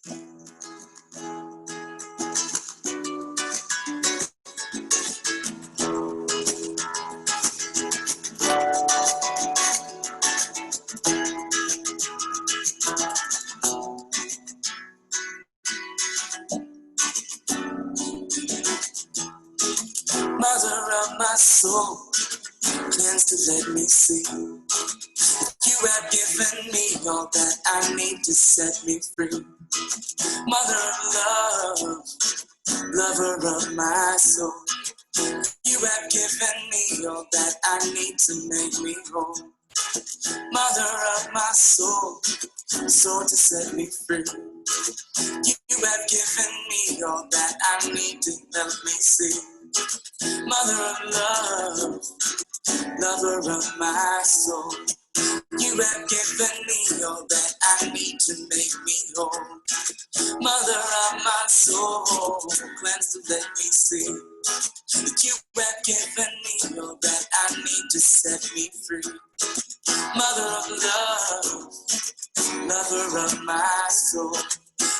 Mother of my soul, plans to let me see. You have given me all that I need to set me free. Mother of love, lover of my soul. You have given me all that I need to make me whole. Mother of my soul, soul to set me free. You have given me all that I need to help me see. Mother of love, lover of my soul. You have given me all that I need to make me whole. Mother of my soul, plans to let me see. You have given me all that I need to set me free. Mother of love, lover of my soul.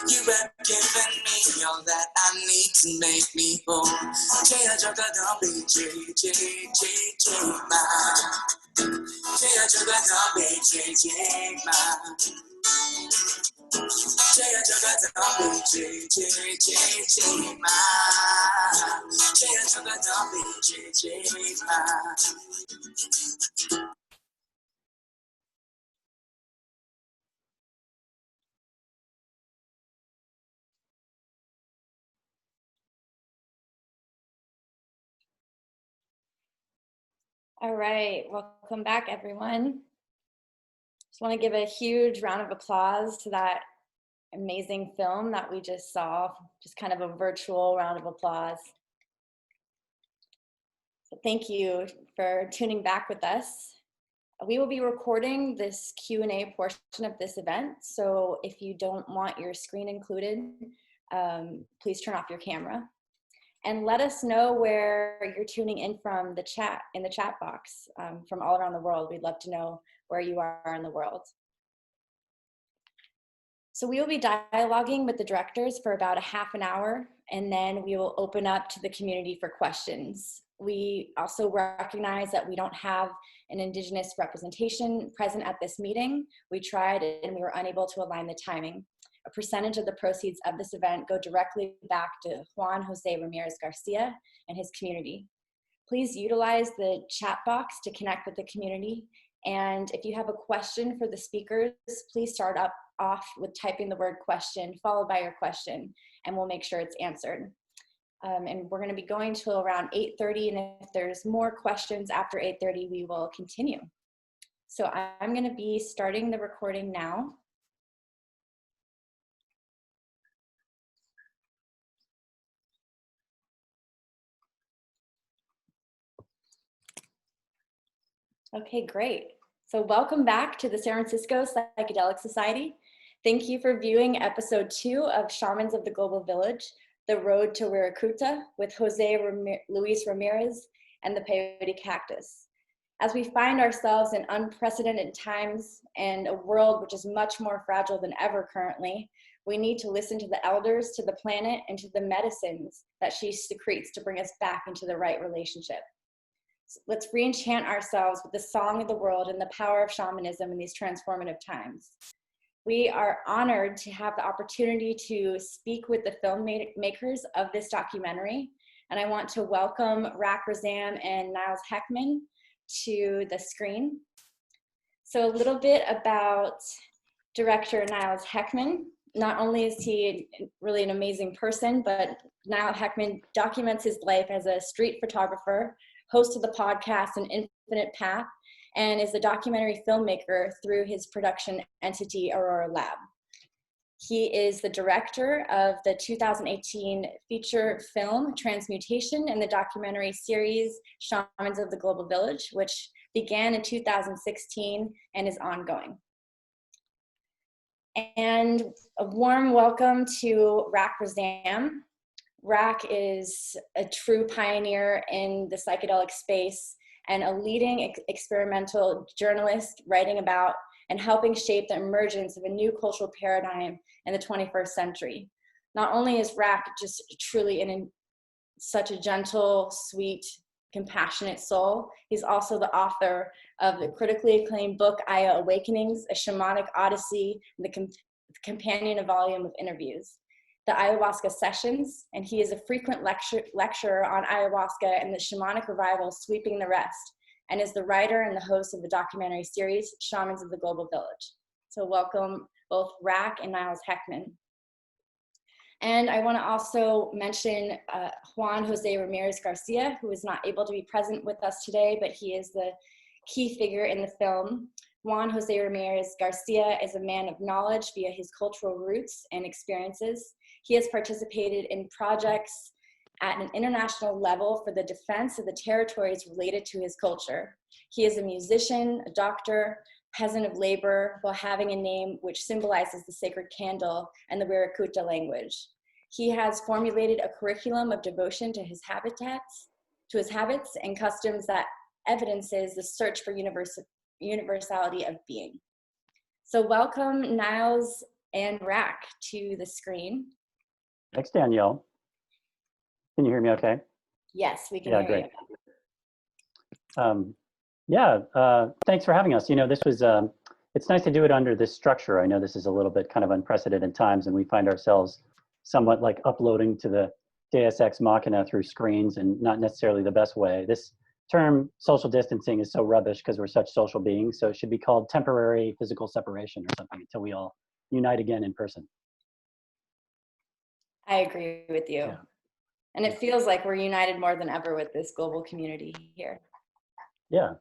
You have given me all that I need to make me whole. Jaya Jagadambe, Jai Jai Jai Jai Ma. Jaya Jagadambe, Jai Jai Ma. Jaya Jagadambe, Jai Jai Jai Jai Ma. Jaya Jagadambe, Jai Jai Ma. All right, welcome back, everyone. Just want to give a huge round of applause to that amazing film that we just saw, just kind of a virtual round of applause. So thank you for tuning back with us. We will be recording this Q&A portion of this event, so if you don't want your screen included, please turn off your camera. And let us know where you're tuning in from the chat, in the chat box, from all around the world. We'd love to know where you are in the world. So we will be dialoguing with the directors for about a half an hour, and then we will open up to the community for questions. We also recognize that we don't have an Indigenous representation present at this meeting. We tried and we were unable to align the timing. A percentage of the proceeds of this event go directly back to Juan José Ramírez Garcia and his community. Please utilize the chat box to connect with the community. And if you have a question for the speakers, please start off with typing the word question followed by your question, and we'll make sure it's answered. And we're going to be going till around 8:30, and if there's more questions after 8:30, we will continue. So I'm going to be starting the recording now. Okay, great. So welcome back to the San Francisco Psychedelic Society. Thank you for viewing episode 2 of Shamans of the Global Village, The Road to Wirakuta, with José Luis Ramírez and the Peyote Cactus. As we find ourselves in unprecedented times and a world which is much more fragile than ever currently, we need to listen to the elders, to the planet, and to the medicines that she secretes to bring us back into the right relationship. Let's re-enchant ourselves with the song of the world and the power of shamanism in these transformative times. We are honored to have the opportunity to speak with the filmmakers of this documentary, and I want to welcome Rak Razam and Niles Heckman to the screen. So a little bit about director Niles Heckman. Not only is he really an amazing person, but Niles Heckman documents his life as a street photographer, host of the podcast An Infinite Path, and is a documentary filmmaker through his production entity, Aurora Lab. He is the director of the 2018 feature film Transmutation and the documentary series Shamans of the Global Village, which began in 2016 and is ongoing. And a warm welcome to Rak Razam. Rak is a true pioneer in the psychedelic space and a leading experimental journalist writing about and helping shape the emergence of a new cultural paradigm in the 21st century. Not only is Rak just truly such a gentle, sweet, compassionate soul, he's also the author of the critically acclaimed book, Aya Awakenings, a shamanic odyssey, and the companion volume of interviews, the Ayahuasca Sessions, and he is a frequent lecturer on ayahuasca and the shamanic revival sweeping the rest, and is the writer and the host of the documentary series, Shamans of the Global Village. So welcome both Rak and Niles Heckman. And I want to also mention Juan José Ramírez Garcia, who is not able to be present with us today, but he is the key figure in the film. Juan José Ramírez Garcia is a man of knowledge via his cultural roots and experiences. He has participated in projects at an international level for the defense of the territories related to his culture. He is a musician, a doctor, peasant of labor, while having a name which symbolizes the sacred candle and the Wirakuta language. He has formulated a curriculum of devotion to his habits and customs that evidences the search for universality of being. So welcome Niles and Rak to the screen. Thanks, Danielle. Can you hear me okay? Yes, we can hear great. you. Thanks for having us. You know, this was, it's nice to do it under this structure. I know this is a little bit kind of unprecedented times, and we find ourselves somewhat like uploading to the Deus Ex Machina through screens, and not necessarily the best way. This term social distancing is so rubbish because we're such social beings, so it should be called temporary physical separation or something until we all unite again in person. I agree with you. Yeah. And it feels like we're united more than ever with this global community here. Yeah.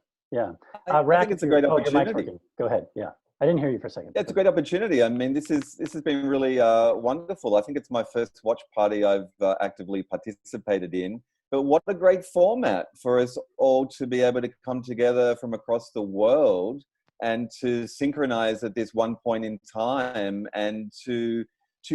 I think it's a great opportunity. Go ahead. Yeah. I didn't hear you for a second. Yeah, it's a great opportunity. I mean, this has been really wonderful. I think it's my first watch party I've actively participated in. But what a great format for us all to be able to come together from across the world and to synchronize at this one point in time and to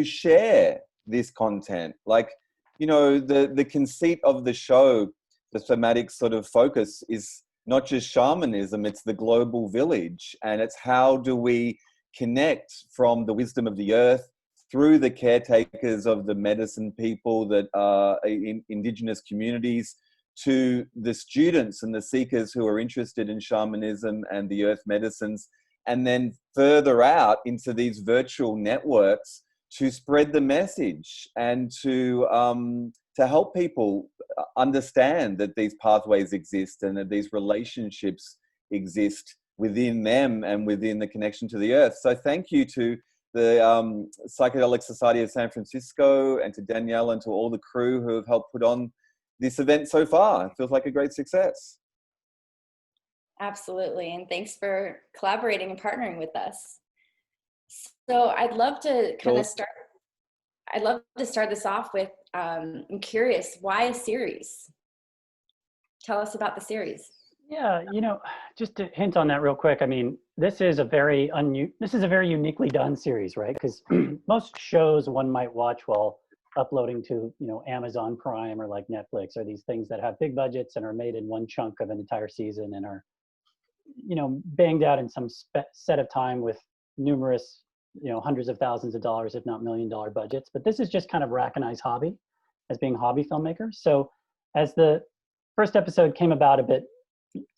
share this content. Like, you know, the conceit of the show, the thematic sort of focus is not just shamanism, it's the global village. And it's how do we connect from the wisdom of the earth through the caretakers of the medicine people that are in indigenous communities to the students and the seekers who are interested in shamanism and the earth medicines, and then further out into these virtual networks to spread the message and to help people understand that these pathways exist and that these relationships exist within them and within the connection to the earth. So thank you to the Psychedelic Society of San Francisco and to Danielle and to all the crew who have helped put on this event so far. It feels like a great success. Absolutely, and thanks for collaborating and partnering with us. So I'd love to start this off with, I'm curious, why a series? Tell us about the series. Yeah, you know, just to hint on that real quick, I mean, this is a very uniquely done series, right? Because most shows one might watch while uploading to, you know, Amazon Prime or like Netflix, or these things that have big budgets and are made in one chunk of an entire season and are, you know, banged out in some set of time with numerous, you know, hundreds of thousands of dollars, if not $1 million budgets. But this is just kind of Rak and I's hobby as being hobby filmmakers. So as the first episode came about a bit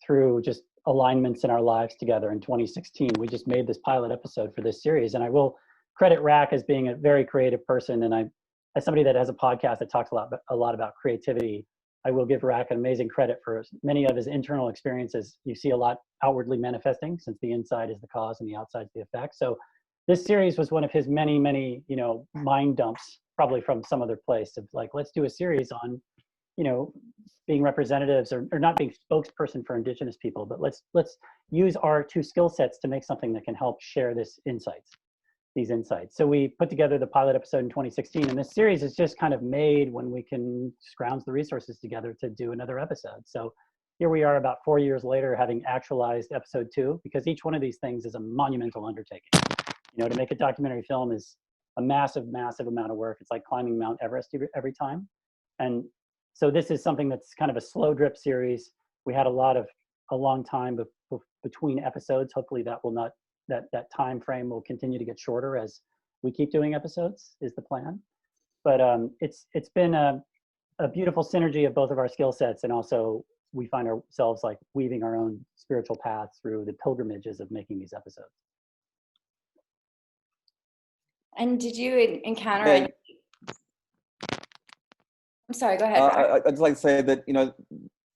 through just alignments in our lives together in 2016, we just made this pilot episode for this series. And I will credit Rak as being a very creative person. And as somebody that has a podcast that talks a lot about creativity, I will give Rak an amazing credit for many of his internal experiences. You see a lot outwardly manifesting, since the inside is the cause and the outside is the effect. So this series was one of his many, many, you know, mind dumps, probably from some other place, of like, let's do a series on, you know, being representatives or not being spokesperson for indigenous people, but let's use our two skill sets to make something that can help share these insights. So we put together the pilot episode in 2016, and this series is just kind of made when we can scrounge the resources together to do another episode. So here we are about 4 years later, having actualized episode 2, because each one of these things is a monumental undertaking. You know, to make a documentary film is a massive, massive amount of work. It's like climbing Mount Everest every time. And so this is something that's kind of a slow drip series. We had a long time between episodes. Hopefully that will not that time frame will continue to get shorter as we keep doing episodes, is the plan. But it's been a beautiful synergy of both of our skill sets, and also we find ourselves like weaving our own spiritual paths through the pilgrimages of making these episodes. And did you encounter any? I'm sorry, go ahead. I'd just like to say that,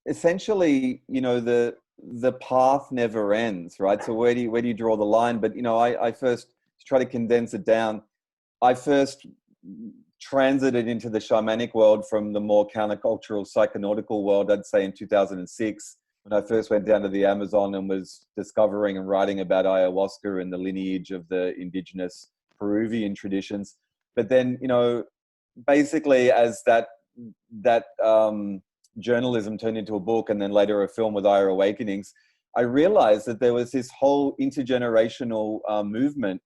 essentially, the path never ends, right? So where do you draw the line? But, I first, to try to condense it down, I first transited into the shamanic world from the more countercultural psychonautical world, I'd say in 2006, when I first went down to the Amazon and was discovering and writing about ayahuasca and the lineage of the indigenous Peruvian traditions. But then, basically as that journalism turned into a book and then later a film with Aya Awakenings, I realized that there was this whole intergenerational movement.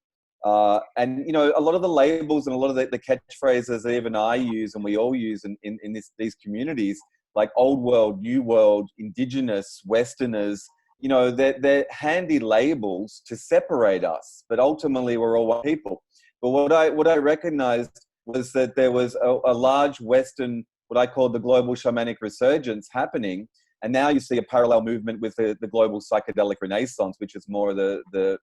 And, a lot of the labels and a lot of the catchphrases that even I use and we all use in these communities, like old world, new world, indigenous, Westerners, they're handy labels to separate us, but ultimately we're all one people. But what I recognized was that there was a large Western, what I call the global shamanic resurgence happening. And now you see a parallel movement with the global psychedelic renaissance, which is more the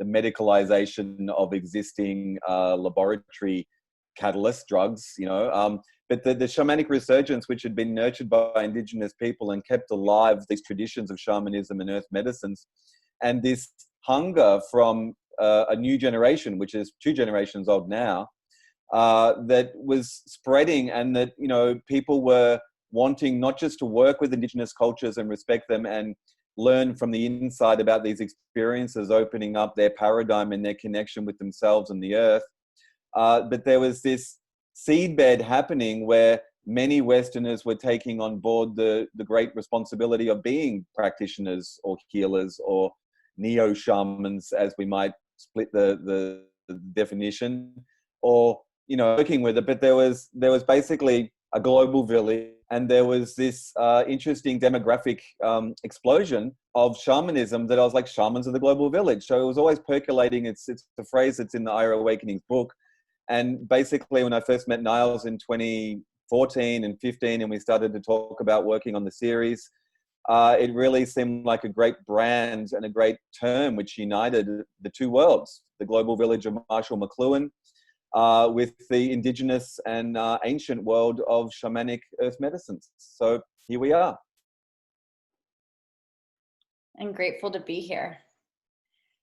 medicalization of existing laboratory catalyst drugs, but the shamanic resurgence, which had been nurtured by indigenous people and kept alive, these traditions of shamanism and earth medicines, and this hunger from a new generation, which is 2 generations old now, that was spreading, and that, people were wanting not just to work with indigenous cultures and respect them and learn from the inside about these experiences, opening up their paradigm and their connection with themselves and the earth. But there was this seedbed happening where many Westerners were taking on board the great responsibility of being practitioners or healers or neo-shamans, as we might split the definition, or, working with it. But there was basically a global village, and there was this interesting demographic explosion of shamanism that I was like, shamans of the global village. So it was always percolating. It's the phrase that's in the Aya Awakenings book. And basically, when I first met Niles in 2014 and 15, and we started to talk about working on the series, it really seemed like a great brand and a great term which united the 2 worlds, the global village of Marshall McLuhan with the indigenous and ancient world of shamanic earth medicines. So here we are. I'm grateful to be here.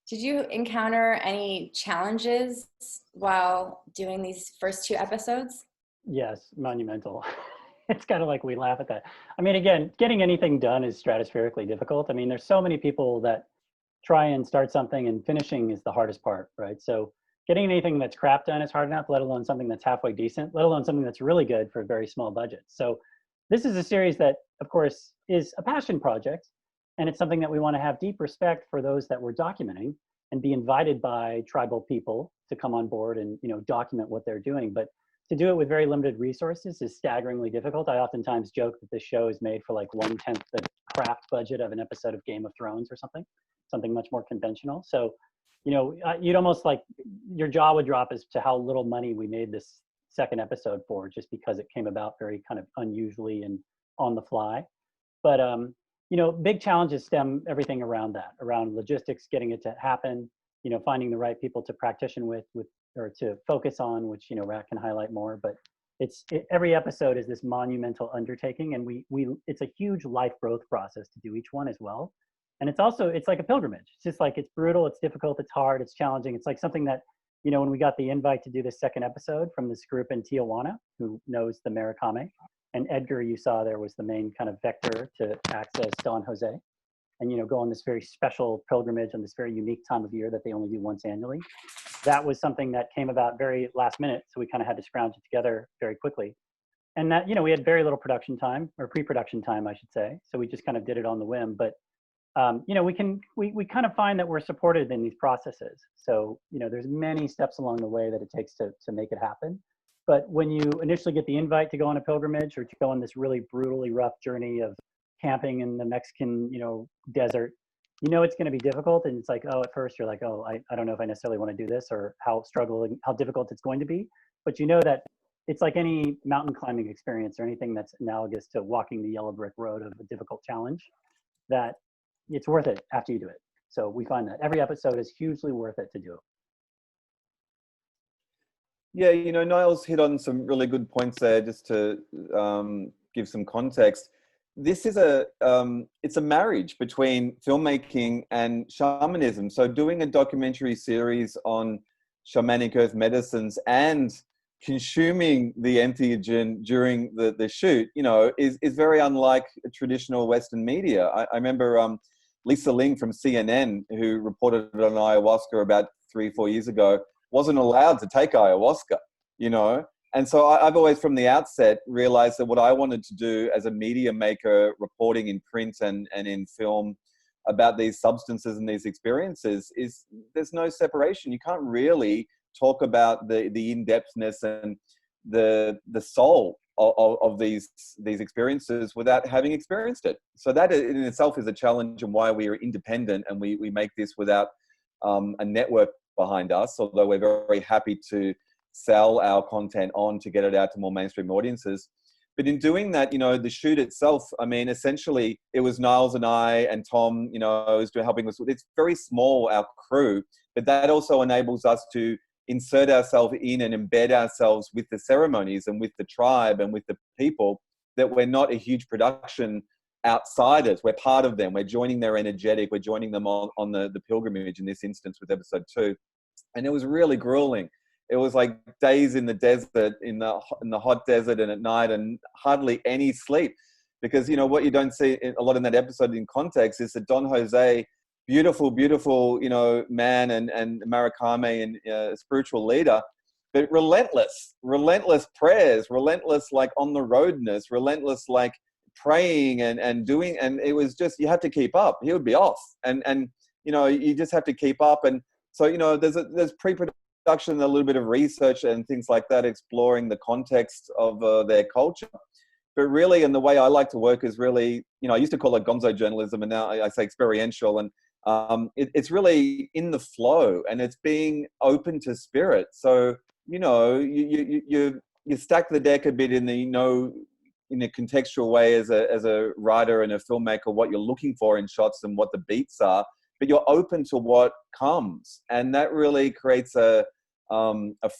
Did you encounter any challenges while doing these first 2 episodes? Yes, monumental. It's kind of like we laugh at that. I mean, again, getting anything done is stratospherically difficult. I mean, there's so many people that try and start something, and finishing is the hardest part, right? So getting anything that's crap done is hard enough, let alone something that's halfway decent, let alone something that's really good for a very small budget. So this is a series that, of course, is a passion project. And it's something that we want to have deep respect for those that we're documenting, and be invited by tribal people to come on board and, document what they're doing. But to do it with very limited resources is staggeringly difficult. I oftentimes joke that this show is made for like 1/10 the craft budget of an episode of Game of Thrones or something much more conventional. So, you'd almost like, your jaw would drop as to how little money we made this 2nd episode for, just because it came about very kind of unusually and on the fly. But, big challenges stem everything around that, around logistics, getting it to happen, finding the right people to practition with or to focus on, which, Rak can highlight more. But every episode is this monumental undertaking, and it's a huge life growth process to do each one as well. And it's like a pilgrimage. It's just like, it's brutal, it's difficult, it's hard, it's challenging. It's like something that, when we got the invite to do this 2nd episode from this group in Tijuana who knows the Maricame, and Edgar, you saw there, was the main kind of vector to access Don José, and, go on this very special pilgrimage on this very unique time of year that they only do once annually. That was something that came about very last minute. So we kind of had to scrounge it together very quickly. And that, we had very little production time, or pre-production time, I should say. So we just kind of did it on the whim. But, we kind of find that we're supported in these processes. So, there's many steps along the way that it takes to make it happen. But when you initially get the invite to go on a pilgrimage, or to go on this really brutally rough journey of camping in the Mexican, desert, you know it's going to be difficult, and it's like, oh, at first you're like, oh, I don't know if I necessarily want to do this, or how difficult it's going to be. But you know that it's like any mountain climbing experience or anything that's analogous to walking the yellow brick road of a difficult challenge, that it's worth it after you do it. So we find that every episode is hugely worth it to do. Yeah, Niles hit on some really good points there. Just to give some context, this is it's a marriage between filmmaking and shamanism. So doing a documentary series on shamanic earth medicines and consuming the entheogen during the shoot, is very unlike traditional Western media. I remember Lisa Ling from CNN, who reported on ayahuasca about 3-4 years ago, wasn't allowed to take ayahuasca, And so I've always, from the outset, realized that what I wanted to do as a media maker, reporting in print and in film about these substances and these experiences, is there's no separation. You can't really talk about the in-depthness and the soul of these experiences without having experienced it. So that in itself is a challenge, and why we are independent and we make this without a network behind us, although we're very happy to sell our content on to get it out to more mainstream audiences. But in doing that, the shoot itself, I mean, essentially it was Niles and I and Tom, was helping us. It's very small, our crew, but that also enables us to insert ourselves in and embed ourselves with the ceremonies and with the tribe and with the people, that we're not a huge production outsiders. We're part of them. We're joining their energetic. We're joining them on the pilgrimage, in this instance with episode 2. And it was really grueling. It was like days in the desert, in the hot desert, and at night, and hardly any sleep. Because, what you don't see a lot in that episode in context is that Don José, beautiful, man and Maracame and spiritual leader, but relentless prayers, relentless like on the roadness, relentless like praying and doing, and it was just, you had to keep up. He would be off, and you just have to keep up. And so there's pre-production, a little bit of research and things like that, exploring the context of their culture. But really, and the way I like to work is really, I used to call it gonzo journalism, and now I say experiential. And it's really in the flow, and it's being open to spirit. So you stack the deck a bit in in a contextual way as a writer and a filmmaker, what you're looking for in shots and what the beats are, but you're open to what comes, and that really creates a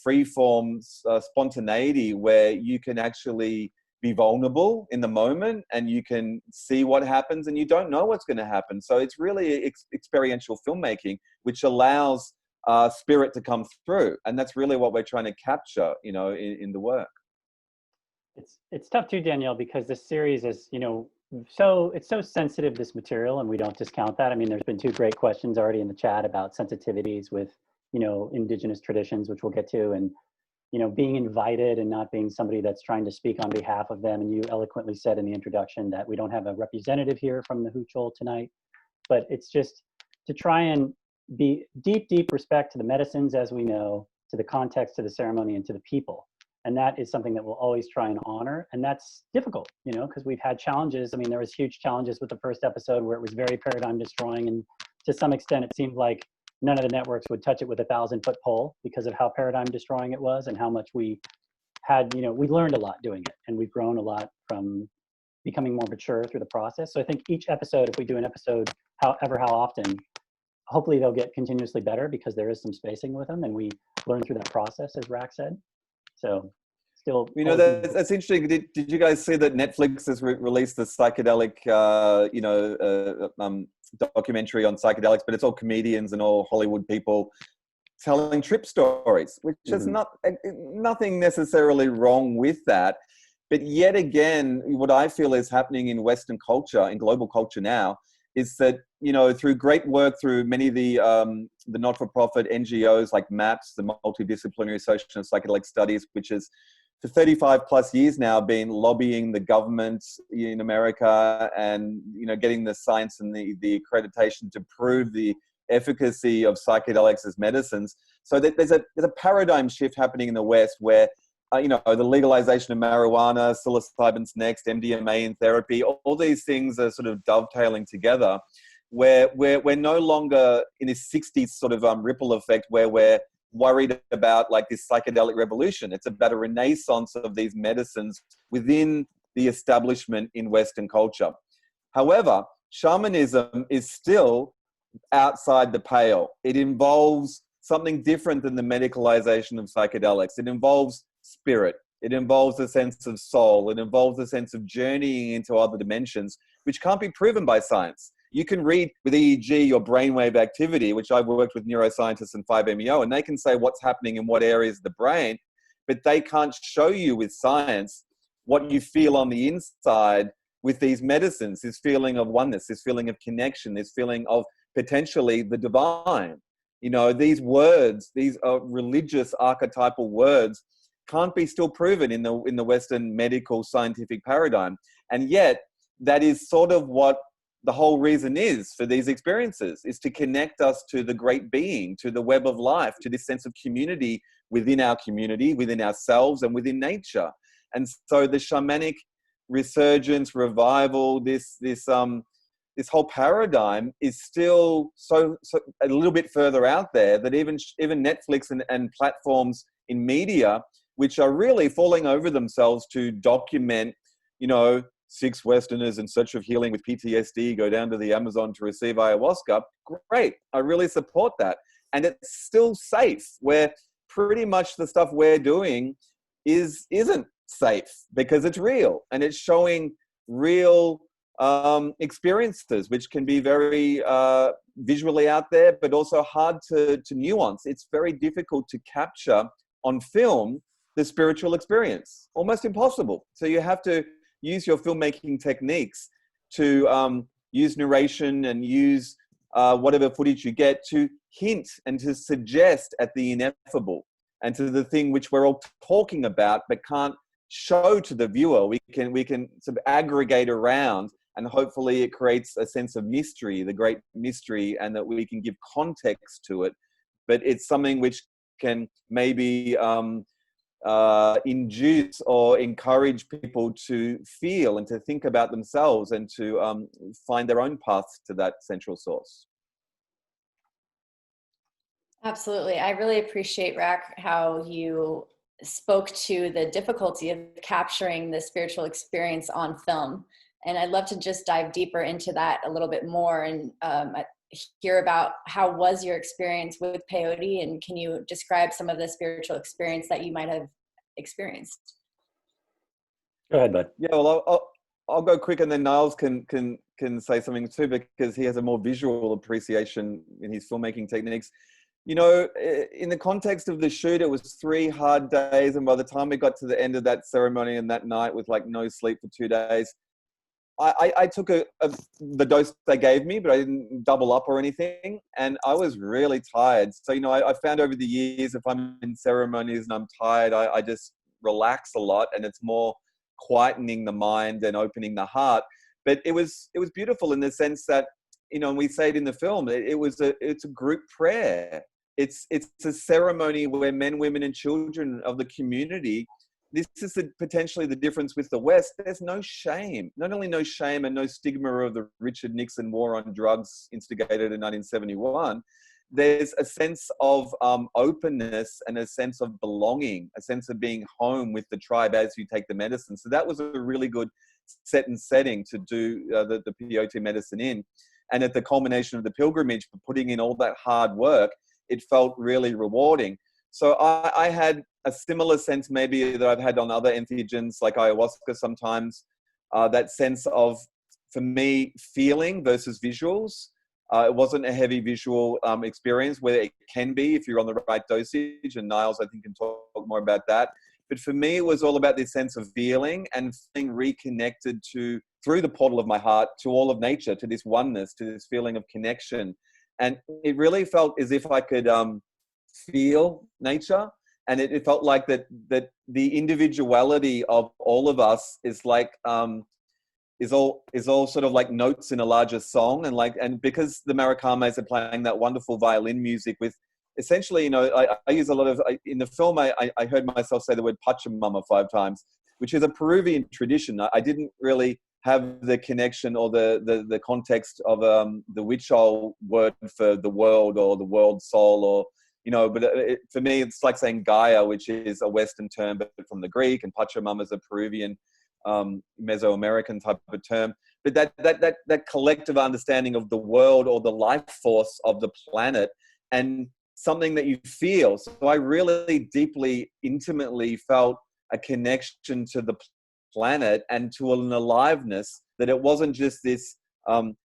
free form spontaneity where you can actually be vulnerable in the moment, and you can see what happens, and you don't know what's going to happen. So it's really experiential filmmaking, which allows spirit to come through, and that's really what we're trying to capture, in the work. It's tough too, Danielle, because this series is, so it's so sensitive, this material, and we don't discount that. I mean, there's been 2 great questions already in the chat about sensitivities with, indigenous traditions, which we'll get to, and being invited and not being somebody that's trying to speak on behalf of them. And you eloquently said in the introduction that we don't have a representative here from the Huichol tonight, but it's just to try and be deep respect to the medicines, as we know, to the context, to the ceremony, and to the people. And that is something that we'll always try and honor. And that's difficult, because we've had challenges. I mean, there was huge challenges with the first episode where it was very paradigm destroying. And to some extent, it seemed like none of the networks would touch it with a 1,000-foot pole because of how paradigm destroying it was, and how much we had, we learned a lot doing it, and we've grown a lot from becoming more mature through the process. So I think each episode, if we do an episode, how often, hopefully they'll get continuously better, because there is some spacing with them, and we learn through that process, as Rak said. So still, that's interesting. Did you guys see that Netflix has released the psychedelic, documentary on psychedelics, but it's all comedians and all Hollywood people telling trip stories, which is nothing necessarily wrong with that. But yet again, what I feel is happening in Western culture, in global culture now, is that, through great work, through many of the not-for-profit NGOs like MAPS, the Multidisciplinary Association of Psychedelic Studies, which is for 35 plus years now been lobbying the government in America and, getting the science and the accreditation to prove the efficacy of psychedelics as medicines. So that there's a paradigm shift happening in the West where, the legalization of marijuana, psilocybin's next, MDMA in therapy, all these things are sort of dovetailing together. where we're no longer in this 60s sort of ripple effect where we're worried about like this psychedelic revolution. It's about a renaissance of these medicines within the establishment in Western culture. However, shamanism is still outside the pale. It involves something different than the medicalization of psychedelics. It involves spirit. It involves a sense of soul. It involves a sense of journeying into other dimensions, which can't be proven by science. You can read with EEG your brainwave activity, which I've worked with neuroscientists and 5-MeO, and they can say what's happening in what areas of the brain, but they can't show you with science what you feel on the inside with these medicines, this feeling of oneness, this feeling of connection, this feeling of potentially the divine. You know, these words, these religious archetypal words can't be still proven in the Western medical scientific paradigm. And yet that is sort of what the whole reason is for these experiences, is to connect us to the great being, to the web of life, to this sense of community, within ourselves and within nature. And so the shamanic resurgence, revival, this whole paradigm is still so a little bit further out there that even Netflix and platforms in media, which are really falling over themselves to document, 6 Westerners in search of healing with PTSD go down to the Amazon to receive ayahuasca. Great. I really support that. And it's still safe, where pretty much the stuff we're doing isn't safe because it's real and it's showing real experiences, which can be very visually out there, but also hard to nuance. It's very difficult to capture on film the spiritual experience, almost impossible. So you have to use your filmmaking techniques to use narration and use whatever footage you get to hint and to suggest at the ineffable and to the thing which we're all talking about but can't show to the viewer. We can sort of aggregate around, and hopefully it creates a sense of mystery, the great mystery, and that we can give context to it. But it's something which can maybe induce or encourage people to feel and to think about themselves and to find their own paths to that central source. Absolutely. I really appreciate, Rak, how you spoke to the difficulty of capturing the spiritual experience on film. And I'd love to just dive deeper into that a little bit more and hear about how was your experience with peyote, and can you describe some of the spiritual experience that you might have experienced? Go ahead, bud. Yeah, well, I'll go quick, and then Niles can say something too, because he has a more visual appreciation in his filmmaking techniques. In the context of the shoot, it was 3 hard days, and by the time we got to the end of that ceremony and that night with like no sleep for 2 days, I took the dose they gave me, but I didn't double up or anything, and I was really tired. So, I found over the years, if I'm in ceremonies and I'm tired, I just relax a lot, and it's more quietening the mind and opening the heart. But it was beautiful in the sense that, and we say it in the film, it's a group prayer. It's a ceremony where men, women, and children of the community. This is potentially the difference with the West. There's no shame. Not only no shame and no stigma of the Richard Nixon war on drugs instigated in 1971, there's a sense of openness and a sense of belonging, a sense of being home with the tribe as you take the medicine. So that was a really good setting to do the peyote medicine in. And at the culmination of the pilgrimage, for putting in all that hard work, it felt really rewarding. So I had a similar sense maybe that I've had on other entheogens like ayahuasca sometimes, that sense of, for me, feeling versus visuals. It wasn't a heavy visual experience, where it can be if you're on the right dosage, and Niles, I think, can talk more about that. But for me, it was all about this sense of feeling and feeling reconnected through the portal of my heart, to all of nature, to this oneness, to this feeling of connection. And it really felt as if I could feel nature. And it felt like that the individuality of all of us is like, is all sort of like notes in a larger song. And because the Maricames are playing that wonderful violin music with, essentially, I use a lot of, in the film, I heard myself say the word Pachamama 5 times, which is a Peruvian tradition. I didn't really have the connection or the context of the Huichol word for the world or the world soul, or but for me it's like saying Gaia, which is a Western term but from the Greek, and Pachamama is a Peruvian Mesoamerican type of term. But that collective understanding of the world or the life force of the planet, and something that you feel. So I really deeply, intimately felt a connection to the planet and to an aliveness, that it wasn't just this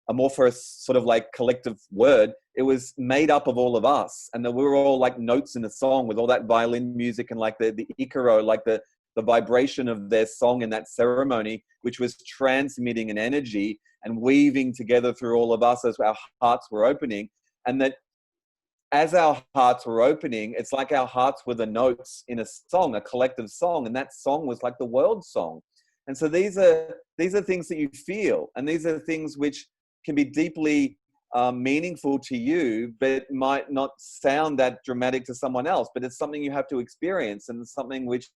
amorphous sort of like collective word. It was made up of all of us, and that we were all like notes in a song with all that violin music and like the Icaro, like the vibration of their song in that ceremony, which was transmitting an energy and weaving together through all of us as our hearts were opening. And that as our hearts were opening, it's like our hearts were the notes in a song, a collective song. And that song was like the world song. And so these are things that you feel. And these are things which can be deeply meaningful to you, but might not sound that dramatic to someone else. But it's something you have to experience, and it's something which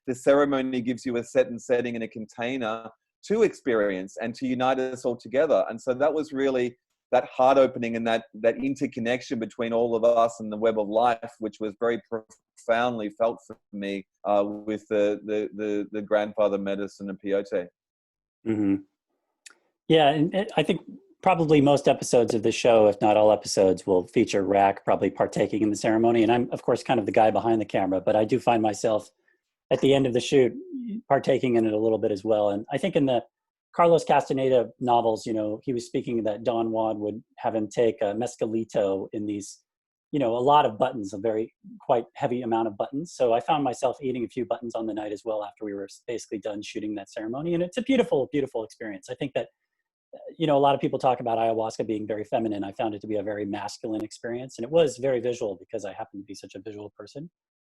the ceremony gives you a set and setting and a container to experience and to unite us all together. And so that was really that heart opening and that interconnection between all of us and the web of life, which was very profoundly felt for me with the grandfather medicine and peyote. Mm-hmm. Yeah, and I think probably most episodes of the show, if not all episodes, will feature Rak probably partaking in the ceremony. And I'm, of course, kind of the guy behind the camera, but I do find myself at the end of the shoot partaking in it a little bit as well. And I think in the Carlos Castaneda novels, he was speaking that Don Juan would have him take a mescalito in these, a lot of buttons, a very quite heavy amount of buttons. So I found myself eating a few buttons on the night as well after we were basically done shooting that ceremony. And it's a beautiful, beautiful experience. I think that, a lot of people talk about ayahuasca being very feminine. I found it to be a very masculine experience. And it was very visual because I happen to be such a visual person.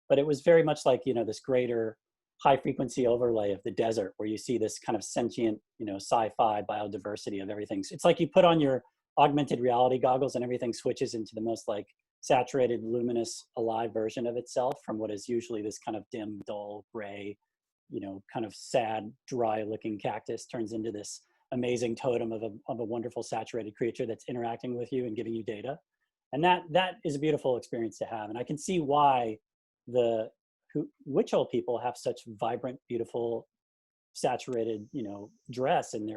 But it was very much like, this greater high frequency overlay of the desert, where you see this kind of sentient, sci-fi biodiversity of everything. It's like you put on your augmented reality goggles and everything switches into the most like saturated, luminous, alive version of itself, from what is usually this kind of dim, dull, gray, kind of sad, dry looking cactus turns into this amazing totem of a wonderful saturated creature that's interacting with you and giving you data. And that is a beautiful experience to have. And I can see why the Huichol people have such vibrant, beautiful, saturated, dress, and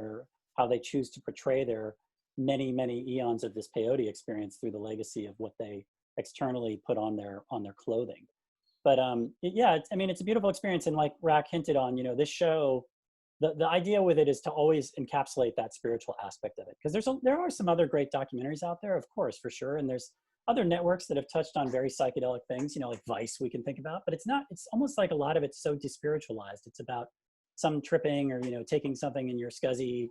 how they choose to portray their many, many eons of this peyote experience through the legacy of what they externally put on their clothing. But it's a beautiful experience. And like Rak hinted on, this show, the idea with it is to always encapsulate that spiritual aspect of it. Because there are some other great documentaries out there, of course, for sure. And there's other networks that have touched on very psychedelic things, like Vice we can think about, but it's almost like a lot of it's so despiritualized. It's about some tripping or, taking something in your scuzzy,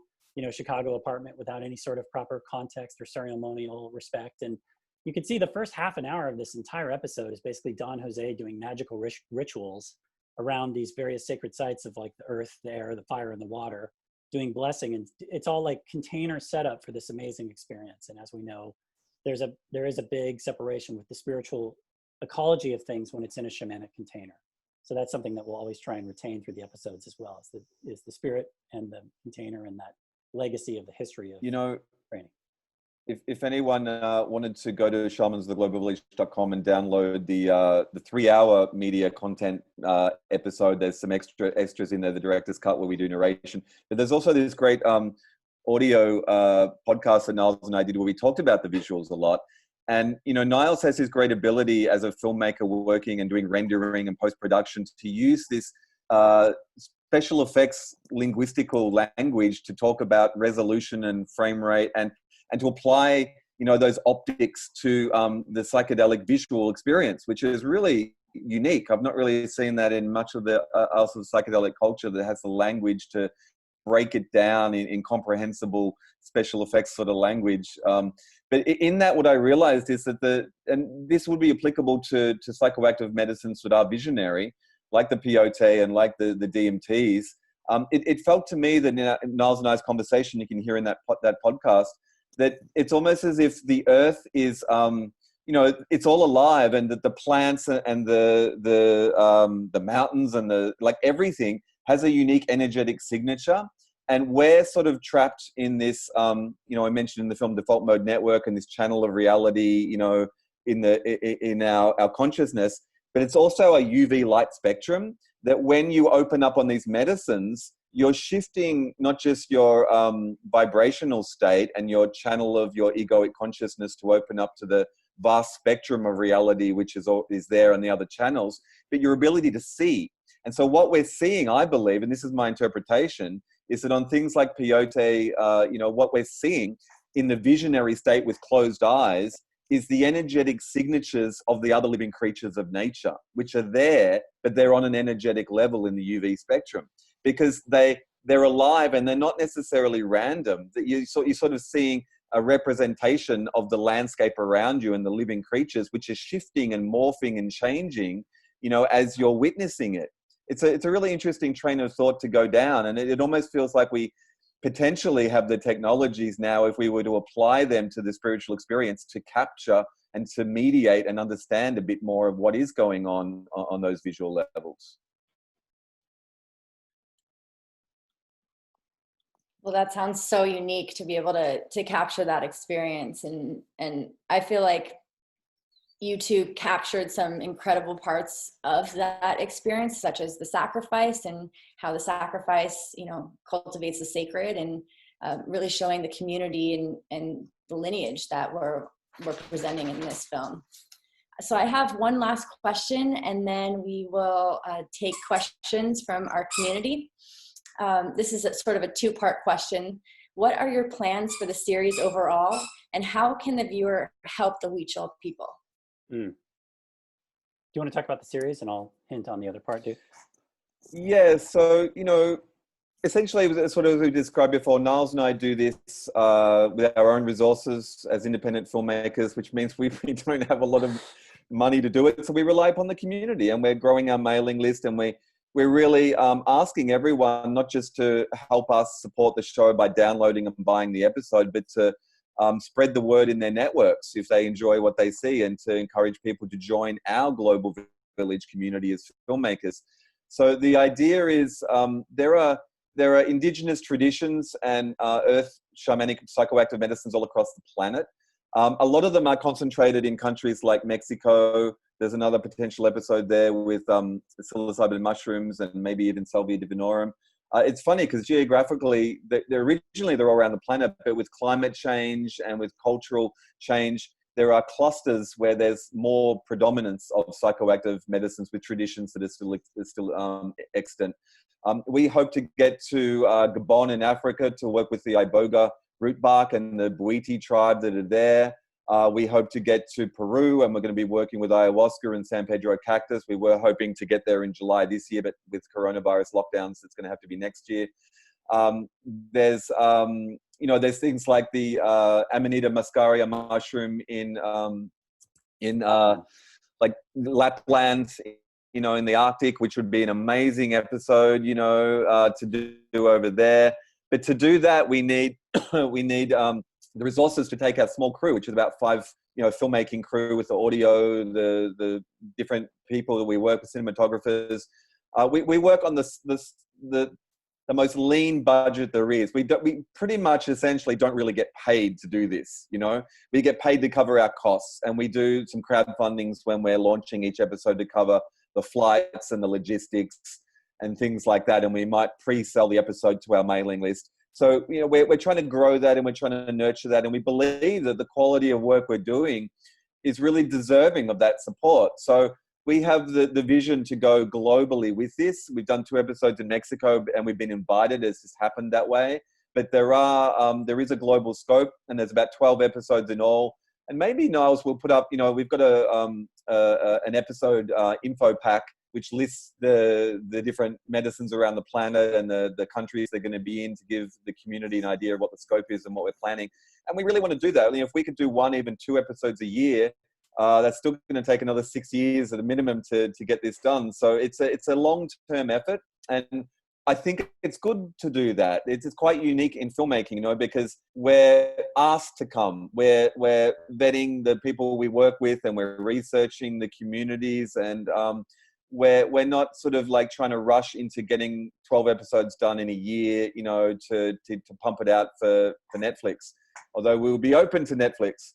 Chicago apartment without any sort of proper context or ceremonial respect. And you can see the first half an hour of this entire episode is basically Don José doing magical rituals around these various sacred sites of like the earth, the air, the fire, and the water, doing blessing. And it's all like container setup for this amazing experience. And as we know, there is a big separation with the spiritual ecology of things when it's in a shamanic container. So that's something that we'll always try and retain through the episodes as well, is the spirit and the container and that legacy of the history of training. If anyone wanted to go to shamansoftheglobalvillage.com and download the 3-hour media content episode, there's some extras in there, the director's cut where we do narration. But there's also this great audio podcast that Niles and I did where we talked about the visuals a lot. And, Niles has his great ability as a filmmaker working and doing rendering and post-production to use this special effects linguistical language to talk about resolution and frame rate and to apply, those optics to the psychedelic visual experience, which is really unique. I've not really seen that in much of the else of psychedelic culture that has the language to break it down in comprehensible special effects sort of language. But in that, what I realized is that and this would be applicable to psychoactive medicines that are visionary, like the peyote and like the DMTs. It felt to me that in Niles and I's conversation, you can hear in that podcast, that it's almost as if the earth is, it's all alive, and that the plants and the mountains and everything has a unique energetic signature. And we're sort of trapped in this, I mentioned in the film Default Mode Network and this channel of reality, in our consciousness. But it's also a UV light spectrum that when you open up on these medicines, you're shifting not just your vibrational state and your channel of your egoic consciousness to open up to the vast spectrum of reality, which is there on the other channels, but your ability to see. And so what we're seeing, I believe, and this is my interpretation, is that on things like peyote, what we're seeing in the visionary state with closed eyes is the energetic signatures of the other living creatures of nature, which are there, but they're on an energetic level in the UV spectrum because they're alive and they're not necessarily random. You're sort of seeing a representation of the landscape around you and the living creatures, which is shifting and morphing and changing, as you're witnessing it. It's a really interesting train of thought to go down. And it almost feels like we potentially have the technologies now, if we were to apply them to the spiritual experience, to capture and to mediate and understand a bit more of what is going on those visual levels. Well, that sounds so unique to be able to capture that experience. And I feel like you two captured some incredible parts of that experience, such as the sacrifice and how the sacrifice, cultivates the sacred, and really showing the community and the lineage that we're presenting in this film. So I have one last question, and then we will take questions from our community. This is sort of a two-part question. What are your plans for the series overall, and how can the viewer help the Huichol people? Do you want to talk about the series, and I'll hint on the other part too? Yeah, so, essentially, sort of as we described before, Niles and I do this with our own resources as independent filmmakers, which means we don't have a lot of money to do it. So we rely upon the community, and we're growing our mailing list, and we're really asking everyone not just to help us support the show by downloading and buying the episode, but to spread the word in their networks if they enjoy what they see, and to encourage people to join our global village community as filmmakers. So the idea is there are indigenous traditions and earth shamanic psychoactive medicines all across the planet. A lot of them are concentrated in countries like Mexico. There's another potential episode there with psilocybin mushrooms and maybe even Salvia divinorum. It's funny because geographically, they're all around the planet, but with climate change and with cultural change, there are clusters where there's more predominance of psychoactive medicines with traditions that are still extant. We hope to get to Gabon in Africa to work with the Iboga root bark and the Bwiti tribe that are there. We hope to get to Peru, and we're going to be working with ayahuasca and San Pedro cactus. We were hoping to get there in July this year, but with coronavirus lockdowns, it's going to have to be next year. There's things like the Amanita muscaria mushroom in like Lapland, in the Arctic, which would be an amazing episode, to do over there. But to do that, we need the resources to take our small crew, which is about 5, filmmaking crew with the audio, the different people that we work with, cinematographers. We work on the most lean budget there is. We pretty much essentially don't really get paid to do this. We get paid to cover our costs, and we do some crowdfundings when we're launching each episode to cover the flights and the logistics and things like that. And we might pre-sell the episode to our mailing list. So, we're trying to grow that, and we're trying to nurture that. And we believe that the quality of work we're doing is really deserving of that support. So we have the vision to go globally with this. We've done 2 episodes in Mexico, and we've been invited. It's just happened that way. But there is a global scope, and there's about 12 episodes in all. And maybe Niles will put up, we've got an episode info pack which lists the different medicines around the planet and the countries they're going to be in, to give the community an idea of what the scope is and what we're planning. And we really want to do that. If we could do 1, even 2 episodes a year, that's still going to take another 6 years at a minimum to get this done. So it's a long-term effort, and I think it's good to do that. It's quite unique in filmmaking, because we're asked to come. We're vetting the people we work with, and we're researching the communities, and we're not sort of like trying to rush into getting 12 episodes done in a year, you know, to pump it out for Netflix. Although we will be open to Netflix,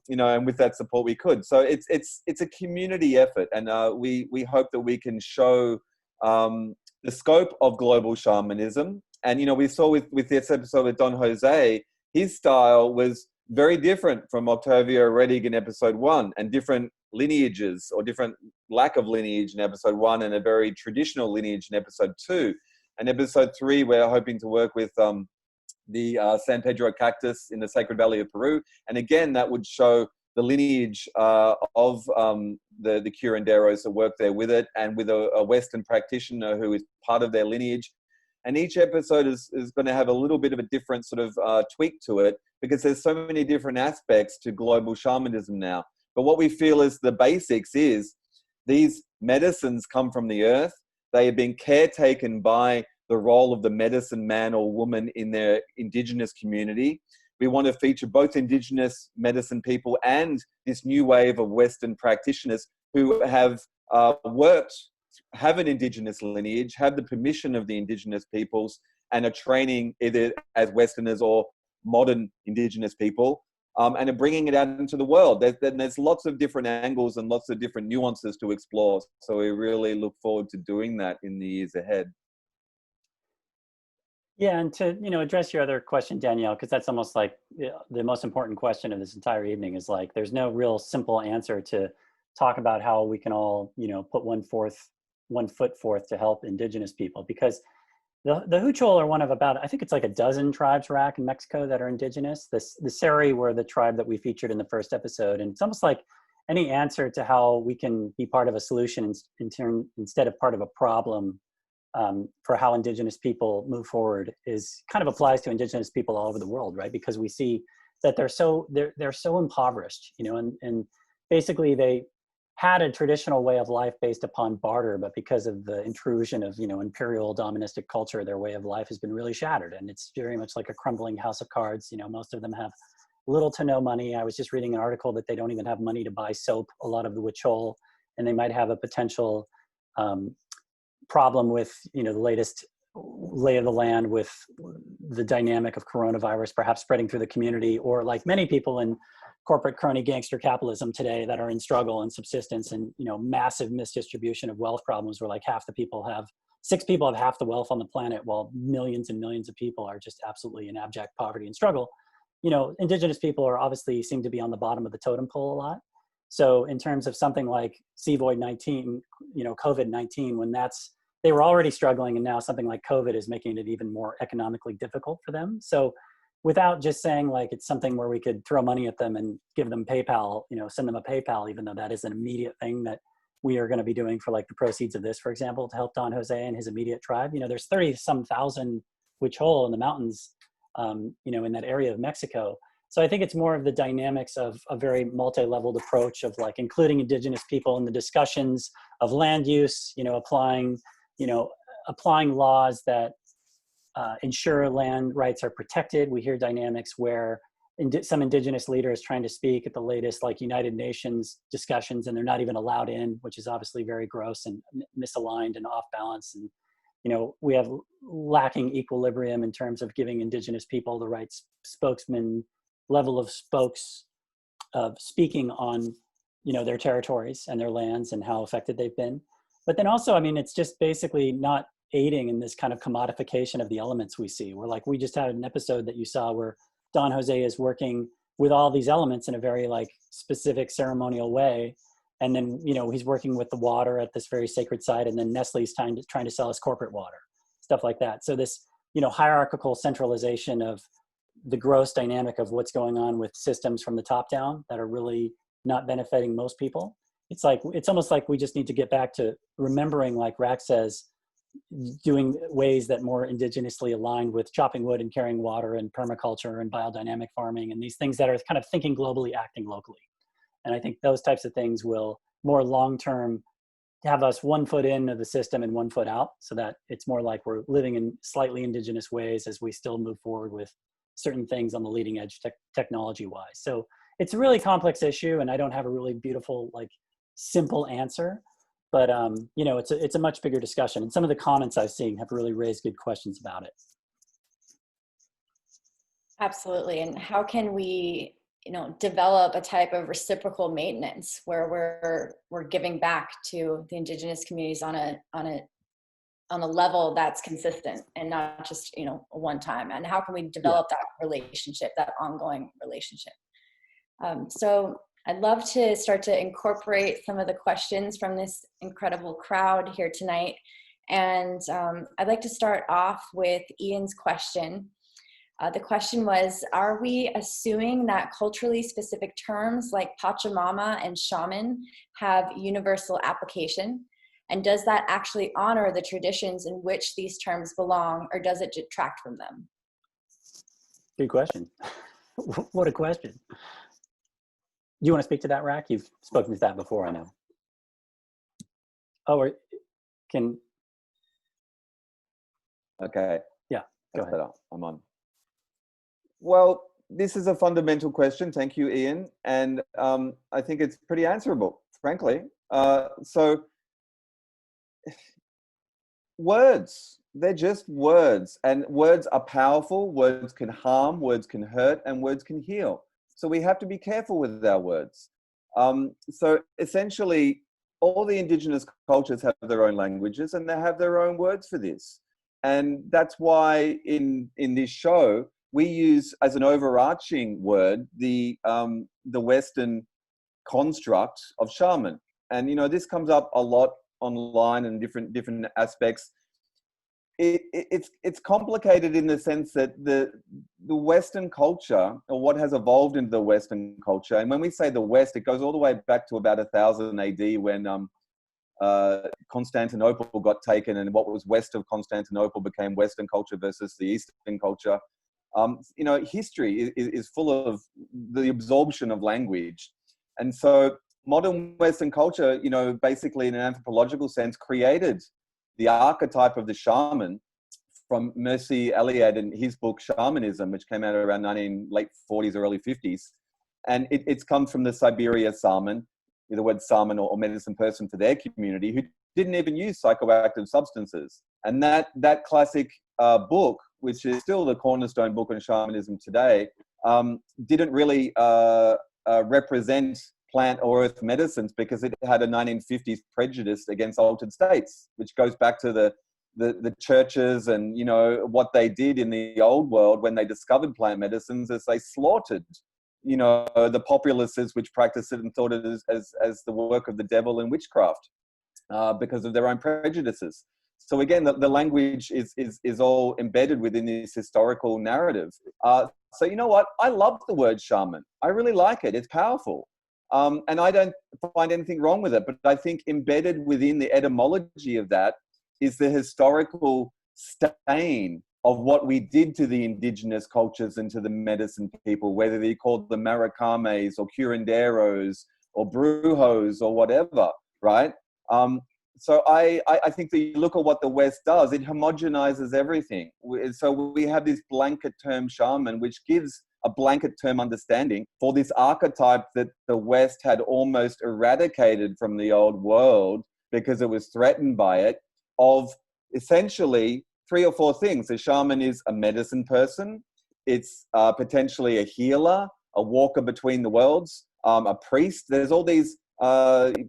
you know, and with that support we could. So it's a community effort, and we hope that we can show the scope of global shamanism. And you know, we saw with this episode with Don Jose, his style was very different from Octavio Redig in episode 1, and different lineages or different lack of lineage in episode 1, and a very traditional lineage in episode 2. And episode 3, we're hoping to work with the San Pedro cactus in the Sacred Valley of Peru. And again, that would show the lineage of the curanderos that work there with it, and with a Western practitioner who is part of their lineage. And each episode is going to have a little bit of a different sort of tweak to it, because there's so many different aspects to global shamanism now. But what we feel is the basics is these medicines come from the earth. They have been caretaken by the role of the medicine man or woman in their indigenous community. We want to feature both indigenous medicine people and this new wave of Western practitioners who have have an indigenous lineage, have the permission of the indigenous peoples, and are training either as Westerners or modern indigenous people, and are bringing it out into the world. There's lots of different angles and lots of different nuances to explore. So we really look forward to doing that in the years ahead. Yeah, and to, you know, address your other question, Danielle, because that's almost like the most important question of this entire evening is like, there's no real simple answer to talk about how we can all, you know, put one foot forth to help indigenous people, because the Huichol are one of about, I think it's like a dozen tribes, Rak, in Mexico that are indigenous. The Seri were the tribe that we featured in the first episode. And it's almost like any answer to how we can be part of a solution instead of part of a problem for how indigenous people move forward is kind of applies to indigenous people all over the world, right? Because we see that they're so impoverished, you know, and basically they had a traditional way of life based upon barter, but because of the intrusion of, you know, imperial doministic culture, their way of life has been really shattered. And it's very much like a crumbling house of cards. You know, most of them have little to no money. I was just reading an article that they don't even have money to buy soap, a lot of the Huichol, and they might have a potential problem with, you know, the latest lay of the land with the dynamic of coronavirus perhaps spreading through the community, or like many people in corporate crony gangster capitalism today that are in struggle and subsistence, and, you know, massive misdistribution of wealth problems where like six people have half the wealth on the planet, while millions and millions of people are just absolutely in abject poverty and struggle. You know, indigenous people are obviously seem to be on the bottom of the totem pole a lot. So in terms of something like COVID-19, you know, COVID-19, when they were already struggling, and now something like COVID is making it even more economically difficult for them. So without just saying like it's something where we could throw money at them and give them PayPal, you know, send them a PayPal, even though that is an immediate thing that we are going to be doing for like the proceeds of this, for example, to help Don Jose and his immediate tribe. You know, there's 30-some thousand Huichol in the mountains, you know, in that area of Mexico. So I think it's more of the dynamics of a very multi-leveled approach of like including indigenous people in the discussions of land use, you know, applying laws that ensure land rights are protected. We hear dynamics where some indigenous leaders trying to speak at the latest like United Nations discussions, and they're not even allowed in, which is obviously very gross and misaligned and off balance. And, you know, we have lacking equilibrium in terms of giving indigenous people the right spokesman level of speaking on, you know, their territories and their lands and how affected they've been. But then also, I mean, it's just basically not aiding in this kind of commodification of the elements we see. We're like, we just had an episode that you saw where Don Jose is working with all these elements in a very like specific ceremonial way. And then, you know, he's working with the water at this very sacred site. And then Nestle's trying to sell us corporate water, stuff like that. So this, you know, hierarchical centralization of the gross dynamic of what's going on with systems from the top down that are really not benefiting most people. It's like, it's almost like we just need to get back to remembering, like Rak says, doing ways that more indigenously aligned with chopping wood and carrying water and permaculture and biodynamic farming and these things that are kind of thinking globally, acting locally. And I think those types of things will more long-term have us 1 foot into the system and 1 foot out, so that it's more like we're living in slightly indigenous ways as we still move forward with certain things on the leading edge technology-wise. So it's a really complex issue, and I don't have a really beautiful, like, simple answer. But you know, it's a much bigger discussion, and some of the comments I've seen have really raised good questions about it. Absolutely. And how can we, you know, develop a type of reciprocal maintenance where we're giving back to the indigenous communities on a level that's consistent and not just, you know, a one time? And how can we develop that relationship, that ongoing relationship? So I'd love to start to incorporate some of the questions from this incredible crowd here tonight. And I'd like to start off with Ian's question. The question was, are we assuming that culturally specific terms like Pachamama and shaman have universal application? And does that actually honor the traditions in which these terms belong, or does it detract from them? Good question. What a question. Do you want to speak to that, Rak? You've spoken to that before, I know. Oh, or can... Okay. Yeah, go ahead. I'm on. Well, this is a fundamental question. Thank you, Ian. And I think it's pretty answerable, frankly. So words, they're just words. And words are powerful. Words can harm, words can hurt, and words can heal. So we have to be careful with our words. So essentially, all the indigenous cultures have their own languages and they have their own words for this. And that's why in this show, we use as an overarching word the Western construct of shaman. And, you know, this comes up a lot online and different aspects. It's complicated in the sense that the Western culture, or what has evolved into the Western culture, and when we say the West, it goes all the way back to about 1000 AD when Constantinople got taken, and what was west of Constantinople became Western culture versus the Eastern culture. You know, history is full of the absorption of language. And so modern Western culture, you know, basically in an anthropological sense, created the archetype of the shaman from Mercy Eliade in his book Shamanism, which came out around late 40s, early 50s. And it's come from the Siberia Saman, the word Saman or medicine person for their community, who didn't even use psychoactive substances. And that classic book, which is still the cornerstone book on shamanism today, didn't really represent plant or earth medicines because it had a 1950s prejudice against altered states, which goes back to the churches and, you know, what they did in the old world when they discovered plant medicines is they slaughtered, you know, the populaces which practiced it and thought it as the work of the devil and witchcraft because of their own prejudices. So again, the language is all embedded within this historical narrative. So you know what? I love the word shaman. I really like it. It's powerful. And I don't find anything wrong with it. But I think embedded within the etymology of that is the historical stain of what we did to the indigenous cultures and to the medicine people, whether they called them Maricames or curanderos or brujos or whatever, right? So I think that you look at what the West does, it homogenizes everything. So we have this blanket term shaman, which gives a blanket term understanding for this archetype that the West had almost eradicated from the old world because it was threatened by it, of essentially 3 or 4 things. A shaman is a medicine person. It's potentially a healer, a walker between the worlds, a priest. There's all these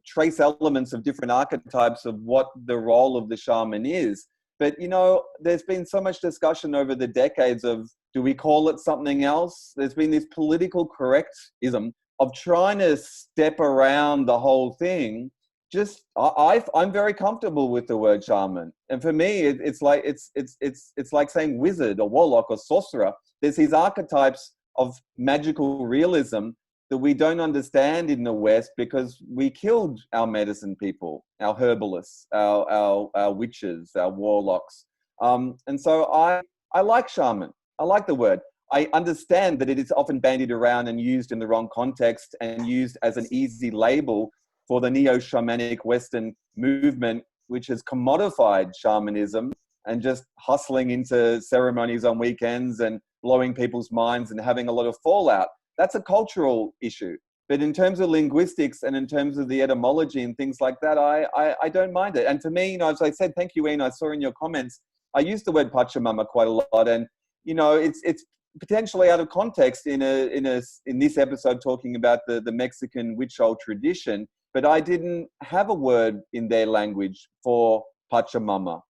trace elements of different archetypes of what the role of the shaman is. But, you know, there's been so much discussion over the decades of, do we call it something else? There's been this political correctism of trying to step around the whole thing. Just, I'm very comfortable with the word shaman. And for me, it's like saying wizard or warlock or sorcerer. There's these archetypes of magical realism that we don't understand in the West because we killed our medicine people, our herbalists, our witches, our warlocks. And so I like shaman. I like the word. I understand that it is often bandied around and used in the wrong context and used as an easy label for the neo-shamanic Western movement, which has commodified shamanism and just hustling into ceremonies on weekends and blowing people's minds and having a lot of fallout. That's a cultural issue. But in terms of linguistics and in terms of the etymology and things like that, I don't mind it. And for me, as I said, thank you, Ian, I saw in your comments, I use the word Pachamama quite a lot. And, it's potentially out of context in this episode talking about the Mexican witch-owl tradition, but I didn't have a word in their language for Pachamama,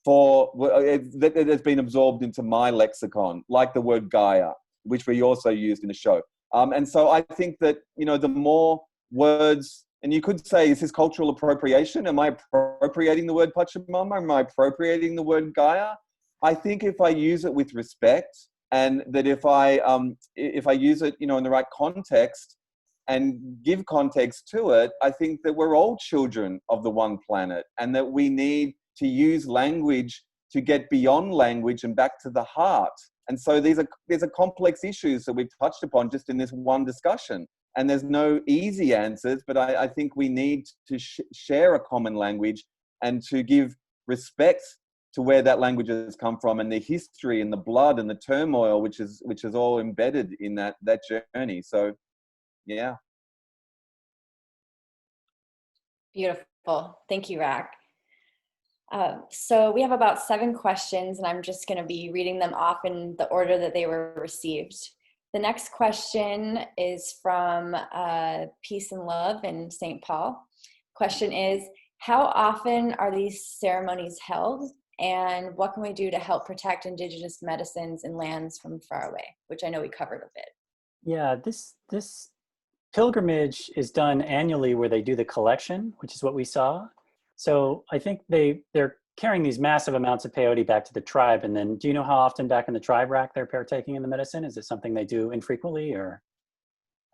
that has been absorbed into my lexicon, like the word Gaia, which we also used in the show. And so I think that, the more words, and you could say, is this cultural appropriation? Am I appropriating the word Pachamama? Am I appropriating the word Gaia? I think if I use it with respect, and that if I use it, in the right context and give context to it, I think that we're all children of the one planet, and that we need to use language to get beyond language and back to the heart. And so these are complex issues that we've touched upon just in this one discussion. And there's no easy answers, but I think we need to share a common language and to give respect to where that language has come from, and the history and the blood and the turmoil, which is all embedded in that journey. So, yeah. Beautiful. Thank you, Rak. So we have about 7 questions, and I'm just going to be reading them off in the order that they were received. The next question is from Peace and Love in St. Paul. Question is, how often are these ceremonies held, and what can we do to help protect indigenous medicines and lands from far away? Which I know we covered a bit. Yeah, this pilgrimage is done annually where they do the collection, which is what we saw. So I think they're carrying these massive amounts of peyote back to the tribe. And then do you know how often back in the tribe, Rak, they're partaking in the medicine? Is it something they do infrequently, or?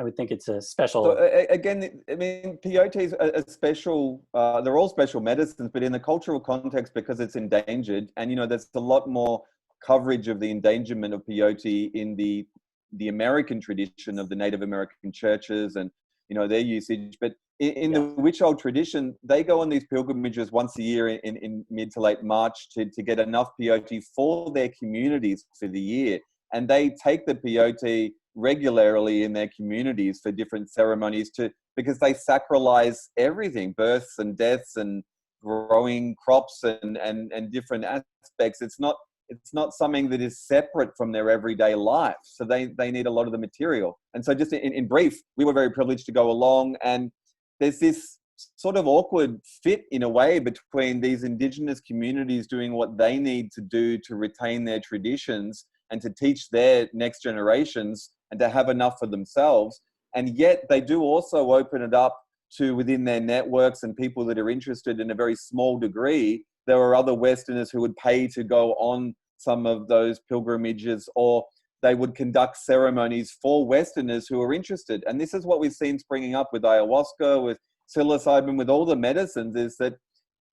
I would think it's a special. So again, I mean, peyote is a special, they're all special medicines, but in the cultural context, because it's endangered, and, there's a lot more coverage of the endangerment of peyote in the American tradition of the Native American churches and, their usage. But in the witch-owl tradition, they go on these pilgrimages once a year in mid to late March to get enough peyote for their communities for the year. And they take the peyote regularly in their communities for different ceremonies because they sacralize everything, births and deaths and growing crops and different aspects. It's not something that is separate from their everyday life. So they need a lot of the material. And so just in brief, we were very privileged to go along, and there's this sort of awkward fit in a way between these indigenous communities doing what they need to do to retain their traditions and to teach their next generations and to have enough for themselves. And yet they do also open it up to within their networks and people that are interested in a very small degree. There are other Westerners who would pay to go on some of those pilgrimages, or they would conduct ceremonies for Westerners who are interested. And this is what we've seen springing up with ayahuasca, with psilocybin, with all the medicines, is that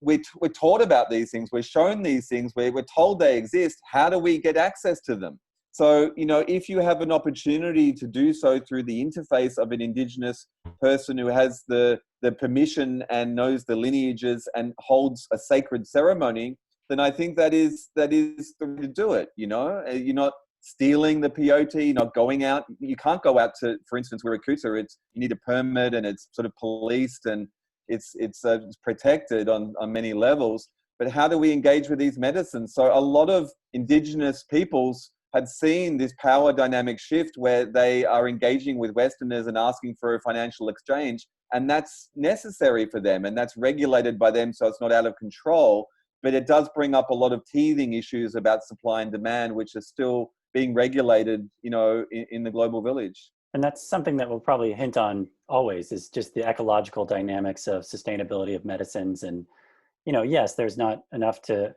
we're taught about these things, we're shown these things, we're told they exist. How do we get access to them? So, if you have an opportunity to do so through the interface of an indigenous person who has the permission and knows the lineages and holds a sacred ceremony, then I think that is the way to do it. You're not stealing the peyote, you're not going out. You can't go out to, for instance, Wirikuta, you need a permit and it's sort of policed and it's protected on many levels. But how do we engage with these medicines? So a lot of indigenous peoples had seen this power dynamic shift where they are engaging with Westerners and asking for a financial exchange. And that's necessary for them and that's regulated by them, so it's not out of control. But it does bring up a lot of teething issues about supply and demand, which are still being regulated, in the global village. And that's something that we'll probably hint on always, is just the ecological dynamics of sustainability of medicines. And, yes, there's not enough to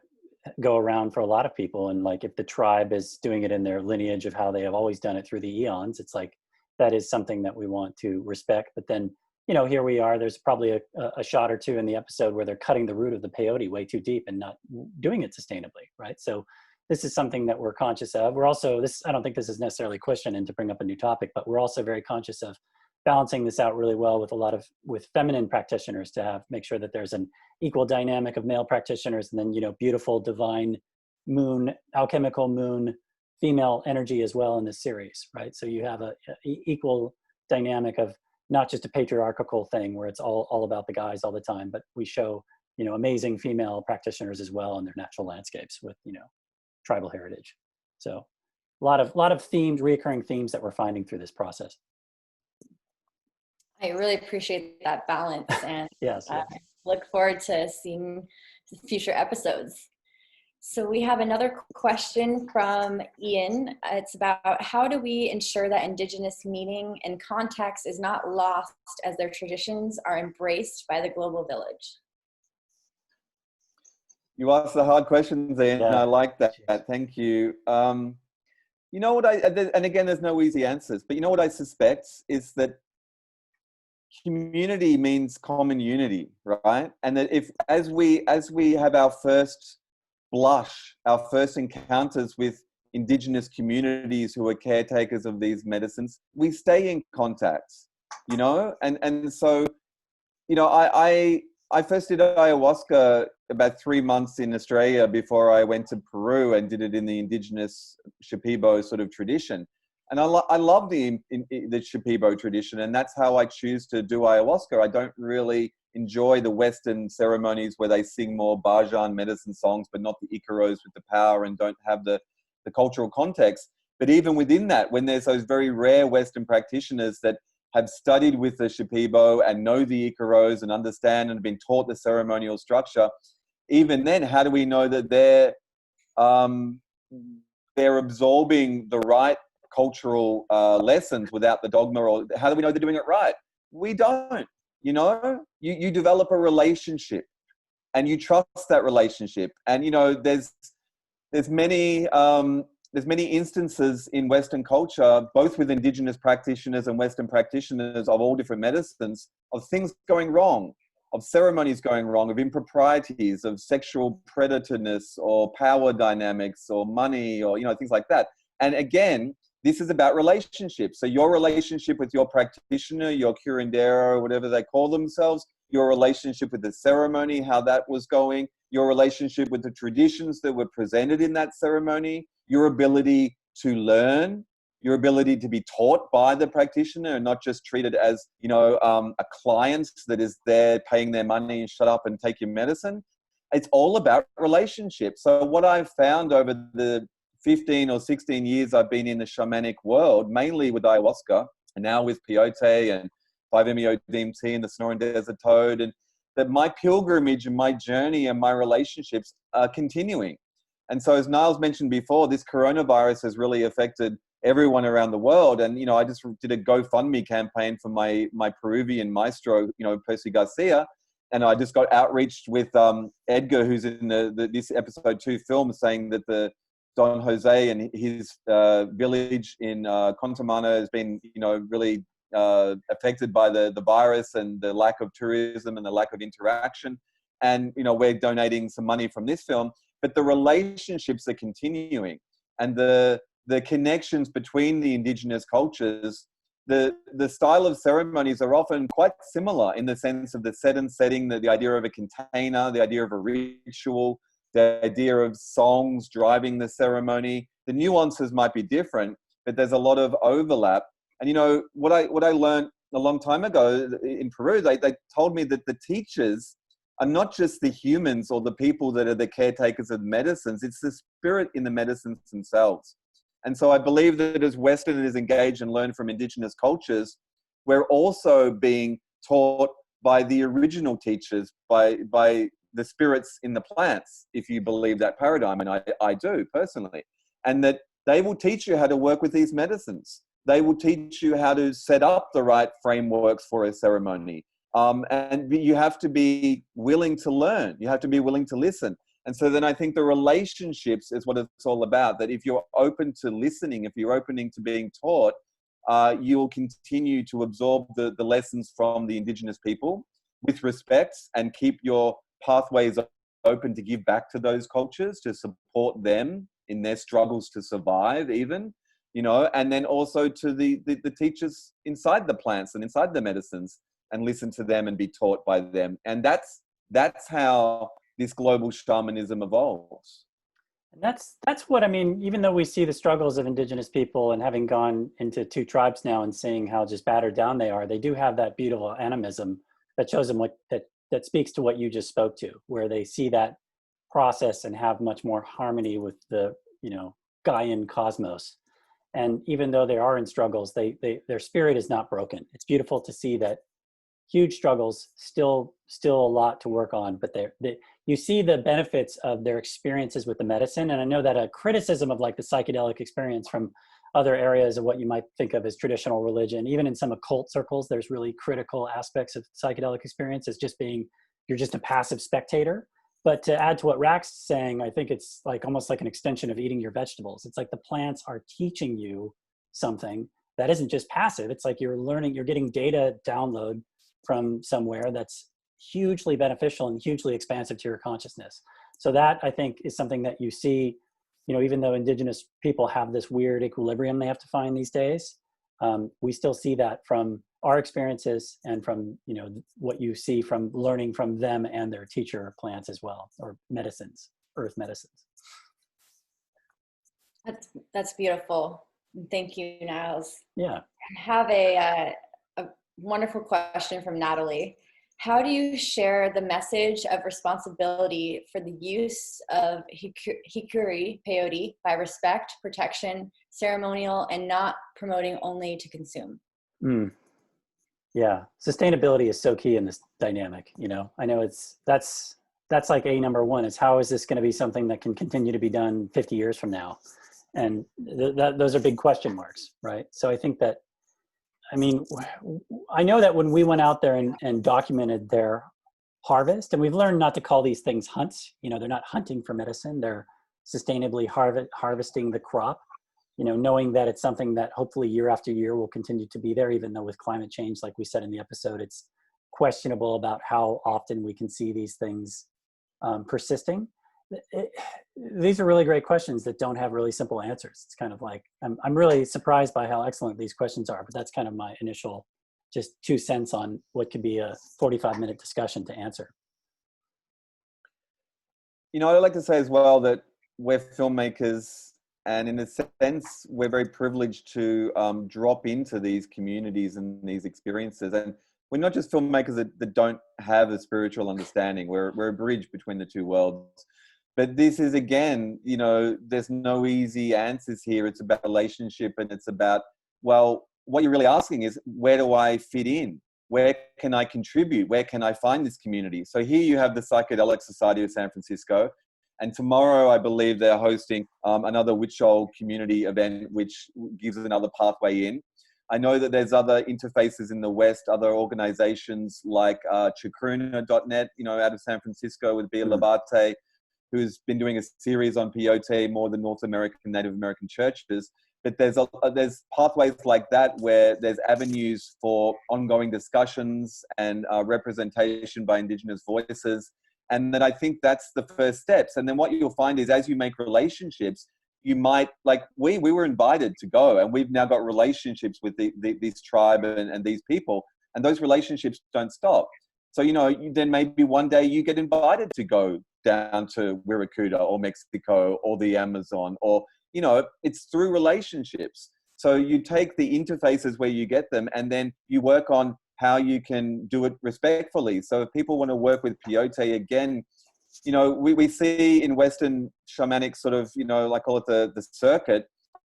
go around for a lot of people. And like, if the tribe is doing it in their lineage of how they have always done it through the eons, it's like, that is something that we want to respect. But then, here we are, there's probably a shot or two in the episode where they're cutting the root of the peyote way too deep and not doing it sustainably, right? So this is something that we're conscious of. We're also, I don't think this is necessarily a question and to bring up a new topic, but we're also very conscious of balancing this out really well with feminine practitioners to make sure that there's an equal dynamic of male practitioners and then, beautiful, divine moon, alchemical moon, female energy as well in this series, right? So you have a equal dynamic of not just a patriarchal thing where it's all about the guys all the time, but we show, amazing female practitioners as well in their natural landscapes with, tribal heritage. So a lot of reoccurring themes that we're finding through this process. I really appreciate that balance, and yes. Look forward to seeing future episodes. So we have another question from Ian. It's about how do we ensure that Indigenous meaning and context is not lost as their traditions are embraced by the global village? You asked the hard questions, Ian. Yeah. I like that. Thank you. You know what and again, there's no easy answers, but you know what I suspect is that community means common unity, right? And that as we have our first blush, our first encounters with Indigenous communities who are caretakers of these medicines, we stay in contact, and so, I first did ayahuasca about 3 months in Australia before I went to Peru and did it in the Indigenous Shipibo sort of tradition. And I love the Shipibo tradition, and that's how I choose to do ayahuasca. I don't really enjoy the Western ceremonies where they sing more Bajan medicine songs, but not the Icaros with the power and don't have the cultural context. But even within that, when there's those very rare Western practitioners that have studied with the Shipibo and know the Icaros and understand and have been taught the ceremonial structure, even then, how do we know that they're absorbing the right cultural lessons without the dogma? Or how do we know they're doing it right? We don't. You develop a relationship and you trust that relationship. And there's many instances in Western culture, both with Indigenous practitioners and Western practitioners of all different medicines, of things going wrong, of ceremonies going wrong, of improprieties, of sexual predatorness or power dynamics or money or things like that. And again, this is about relationships. So your relationship with your practitioner, your curandero, whatever they call themselves, your relationship with the ceremony, how that was going, your relationship with the traditions that were presented in that ceremony, your ability to learn, your ability to be taught by the practitioner and not just treated as, a client that is there paying their money and shut up and take your medicine. It's all about relationships. So what I've found over the 15 or 16 years I've been in the shamanic world, mainly with ayahuasca and now with peyote and 5-MeO-DMT and the Sonoran Desert Toad, and that my pilgrimage and my journey and my relationships are continuing. And so, as Niles mentioned before, this coronavirus has really affected everyone around the world. And, I just did a GoFundMe campaign for my Peruvian maestro, Percy Garcia. And I just got outreached with Edgar, who's in this episode 2 film, saying that the Don José and his village in Contamana has been, really affected by the virus and the lack of tourism and the lack of interaction. And, we're donating some money from this film, but the relationships are continuing, and the connections between the Indigenous cultures, the style of ceremonies are often quite similar in the sense of the set and setting, the idea of a container, the idea of a ritual, the idea of songs driving the ceremony. The nuances might be different, but there's a lot of overlap. And what I learned a long time ago in Peru, they told me that the teachers are not just the humans or the people that are the caretakers of medicines, it's the spirit in the medicines themselves. And so I believe that as Westerners engage and learn from Indigenous cultures, we're also being taught by the original teachers, by the spirits in the plants, if you believe that paradigm, and I do personally. And that they will teach you how to work with these medicines. They will teach you how to set up the right frameworks for a ceremony. And you have to be willing to learn. You have to be willing to listen. And so then I think the relationships is what it's all about, that if you're open to listening, if you're opening to being taught, you'll continue to absorb the lessons from the Indigenous people with respect and keep your pathways open to give back to those cultures, to support them in their struggles to survive even, and then also to the teachers inside the plants and inside the medicines, and listen to them and be taught by them. And that's how this global shamanism evolves. That's what I mean. Even though we see the struggles of indigenous people, and having gone into 2 tribes now and seeing how just battered down they are, they do have that beautiful animism that shows them that speaks to what you just spoke to, where they see that process and have much more harmony with the, Gaian cosmos. And even though they are in struggles, their spirit is not broken. It's beautiful to see that huge struggles, still a lot to work on, but you see the benefits of their experiences with the medicine. And I know that a criticism of like the psychedelic experience from other areas of what you might think of as traditional religion, even in some occult circles, there's really critical aspects of psychedelic experience as just being, you're just a passive spectator. But to add to what Rak's saying, I think it's like almost like an extension of eating your vegetables. It's like the plants are teaching you something that isn't just passive. It's like you're learning, you're getting data download from somewhere that's hugely beneficial and hugely expansive to your consciousness. So that, I think, is something that you see, even though indigenous people have this weird equilibrium they have to find these days, we still see that from our experiences and from, what you see from learning from them and their teacher plants as well, or medicines, earth medicines. That's beautiful. Thank you, Niles. Yeah. I have a wonderful question from Natalie. How do you share the message of responsibility for the use of hikuri, peyote, by respect, protection, ceremonial, and not promoting only to consume? Yeah, sustainability is so key in this dynamic. I know that's like number one, is how is this going to be something that can continue to be done 50 years from now? And those are big question marks, right? So I think that, I know that when we went out there and documented their harvest, and we've learned not to call these things hunts, they're not hunting for medicine, they're sustainably harvesting the crop, knowing that it's something that hopefully year after year will continue to be there, even though with climate change, like we said in the episode, it's questionable about how often we can see these things persisting. These are really great questions that don't have really simple answers. It's kind of like, I'm really surprised by how excellent these questions are, but that's kind of my initial just 2 cents on what could be a 45-minute discussion to answer. I'd like to say as well that we're filmmakers, and in a sense, we're very privileged to drop into these communities and these experiences. And we're not just filmmakers that don't have a spiritual understanding. We're a bridge between the 2 worlds. But this is, again, there's no easy answers here. It's about relationship, and it's about, well, what you're really asking is, where do I fit in? Where can I contribute? Where can I find this community? So here you have the Psychedelic Society of San Francisco. And tomorrow, I believe they're hosting another Witchol community event, which gives another pathway in. I know that there's other interfaces in the West, other organizations like Chacruna.net, out of San Francisco with Bia Labate, who's been doing a series on peyote, more than North American, Native American churches. But there's pathways like that where there's avenues for ongoing discussions and representation by Indigenous voices. And then I think that's the first steps. And then what you'll find is, as you make relationships, you might, like we were invited to go, and we've now got relationships with this tribe and these people, and those relationships don't stop. So, then maybe one day you get invited to go down to Wirrakuta or Mexico or the Amazon, or, it's through relationships. So you take the interfaces where you get them, and then you work on how you can do it respectfully. So if people want to work with peyote, again, we see in Western shamanic sort of, I call it the circuit,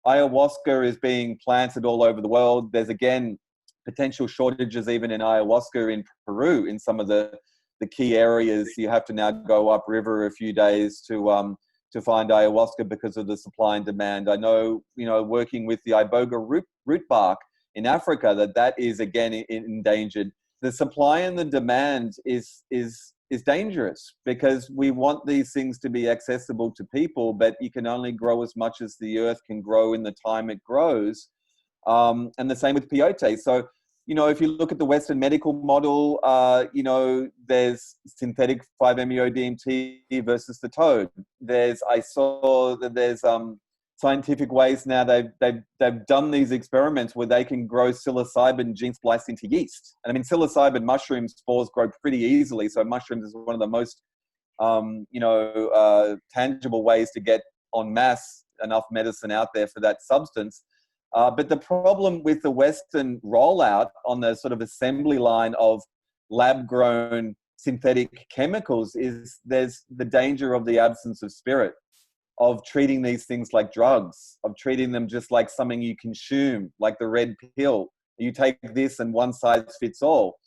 ayahuasca is being planted all over the world. There's, again, potential shortages even in ayahuasca in Peru, in some of the key areas. You have to now go upriver a few days to find ayahuasca because of the supply and demand. I know, working with the iboga root bark in Africa, that is, again, endangered. The supply and the demand is dangerous, because we want these things to be accessible to people, but you can only grow as much as the earth can grow in the time it grows. And the same with peyote. So, if you look at the Western medical model, there's synthetic 5-MeO-DMT versus the toad. I saw that there's scientific ways now they've done these experiments where they can grow psilocybin gene spliced into yeast. And psilocybin mushroom spores grow pretty easily. So mushrooms is one of the most, tangible ways to get en masse enough medicine out there for that substance. But the problem with the Western rollout on the sort of assembly line of lab-grown synthetic chemicals is there's the danger of the absence of spirit, of treating these things like drugs, of treating them just like something you consume, like the red pill. You take this and one size fits all.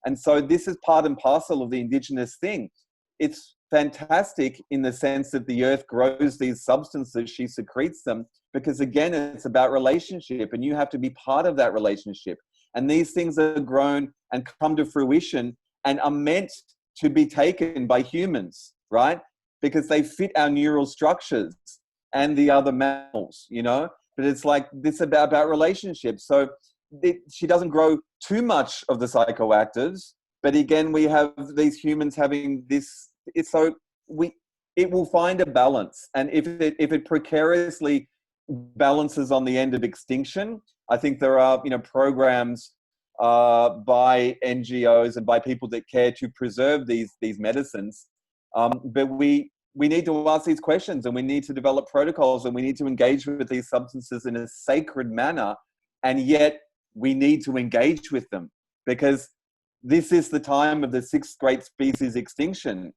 And so this is part and parcel of the indigenous thing. It's fantastic in the sense that the earth grows these substances, she secretes them, because again, it's about relationship and you have to be part of that relationship. And these things are grown and come to fruition and are meant to be taken by humans, right? Because they fit our neural structures and the other mammals, you know? But it's like this about relationships. So she doesn't grow too much of the psychoactives, but again, we have these humans having this. It will find a balance, and if it precariously balances on the end of extinction, I think there are programs by NGOs and by people that care to preserve these medicines. But we need to ask these questions, and we need to develop protocols, and we need to engage with these substances in a sacred manner, and yet we need to engage with them because this is the time of the sixth great species extinction.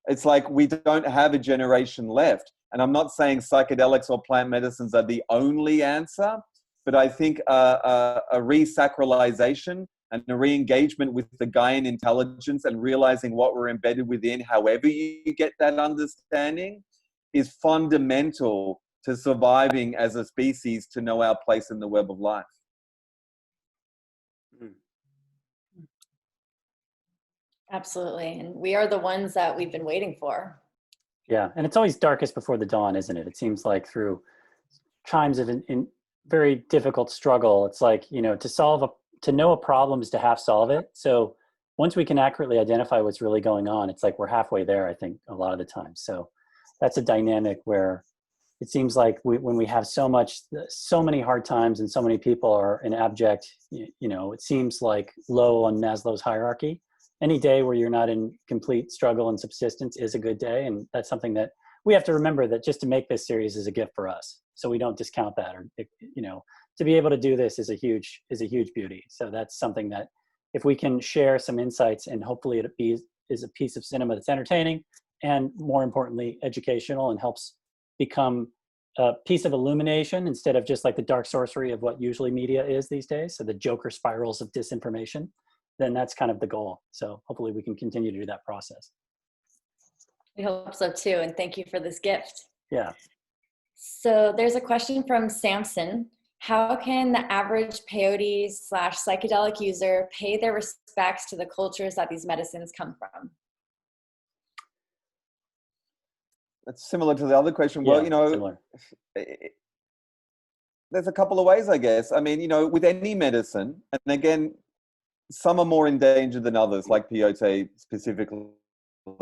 It's like we don't have a generation left. And I'm not saying psychedelics or plant medicines are the only answer, but I think a re-sacralization and a re-engagement with the Gaian intelligence and realizing what we're embedded within, however you get that understanding, is fundamental to surviving as a species, to know our place in the web of life. Absolutely. And we are the ones that we've been waiting for. Yeah. And it's always darkest before the dawn, isn't it? It seems like through times of in very difficult struggle, it's like, to know a problem is to half solve it. So once we can accurately identify what's really going on, it's like we're halfway there, I think, a lot of the time. So that's a dynamic where it seems like when we have so many hard times and so many people are in abject, it seems like low on Maslow's hierarchy. Any day where you're not in complete struggle and subsistence is a good day. And that's something that we have to remember, that just to make this series is a gift for us. So we don't discount that, or, to be able to do this is a huge beauty. So that's something that if we can share some insights, and hopefully it is a piece of cinema that's entertaining and, more importantly, educational, and helps become a piece of illumination instead of just like the dark sorcery of what usually media is these days. So the Joker spirals of disinformation, then that's kind of the goal. So hopefully we can continue to do that process. We hope so too. And thank you for this gift. Yeah. So there's a question from Samson. How can the average peyote / psychedelic user pay their respects to the cultures that these medicines come from? That's similar to the other question. Yeah, Well, similar. There's a couple of ways, I guess. I mean, with any medicine, and again, some are more endangered than others, like peyote specifically,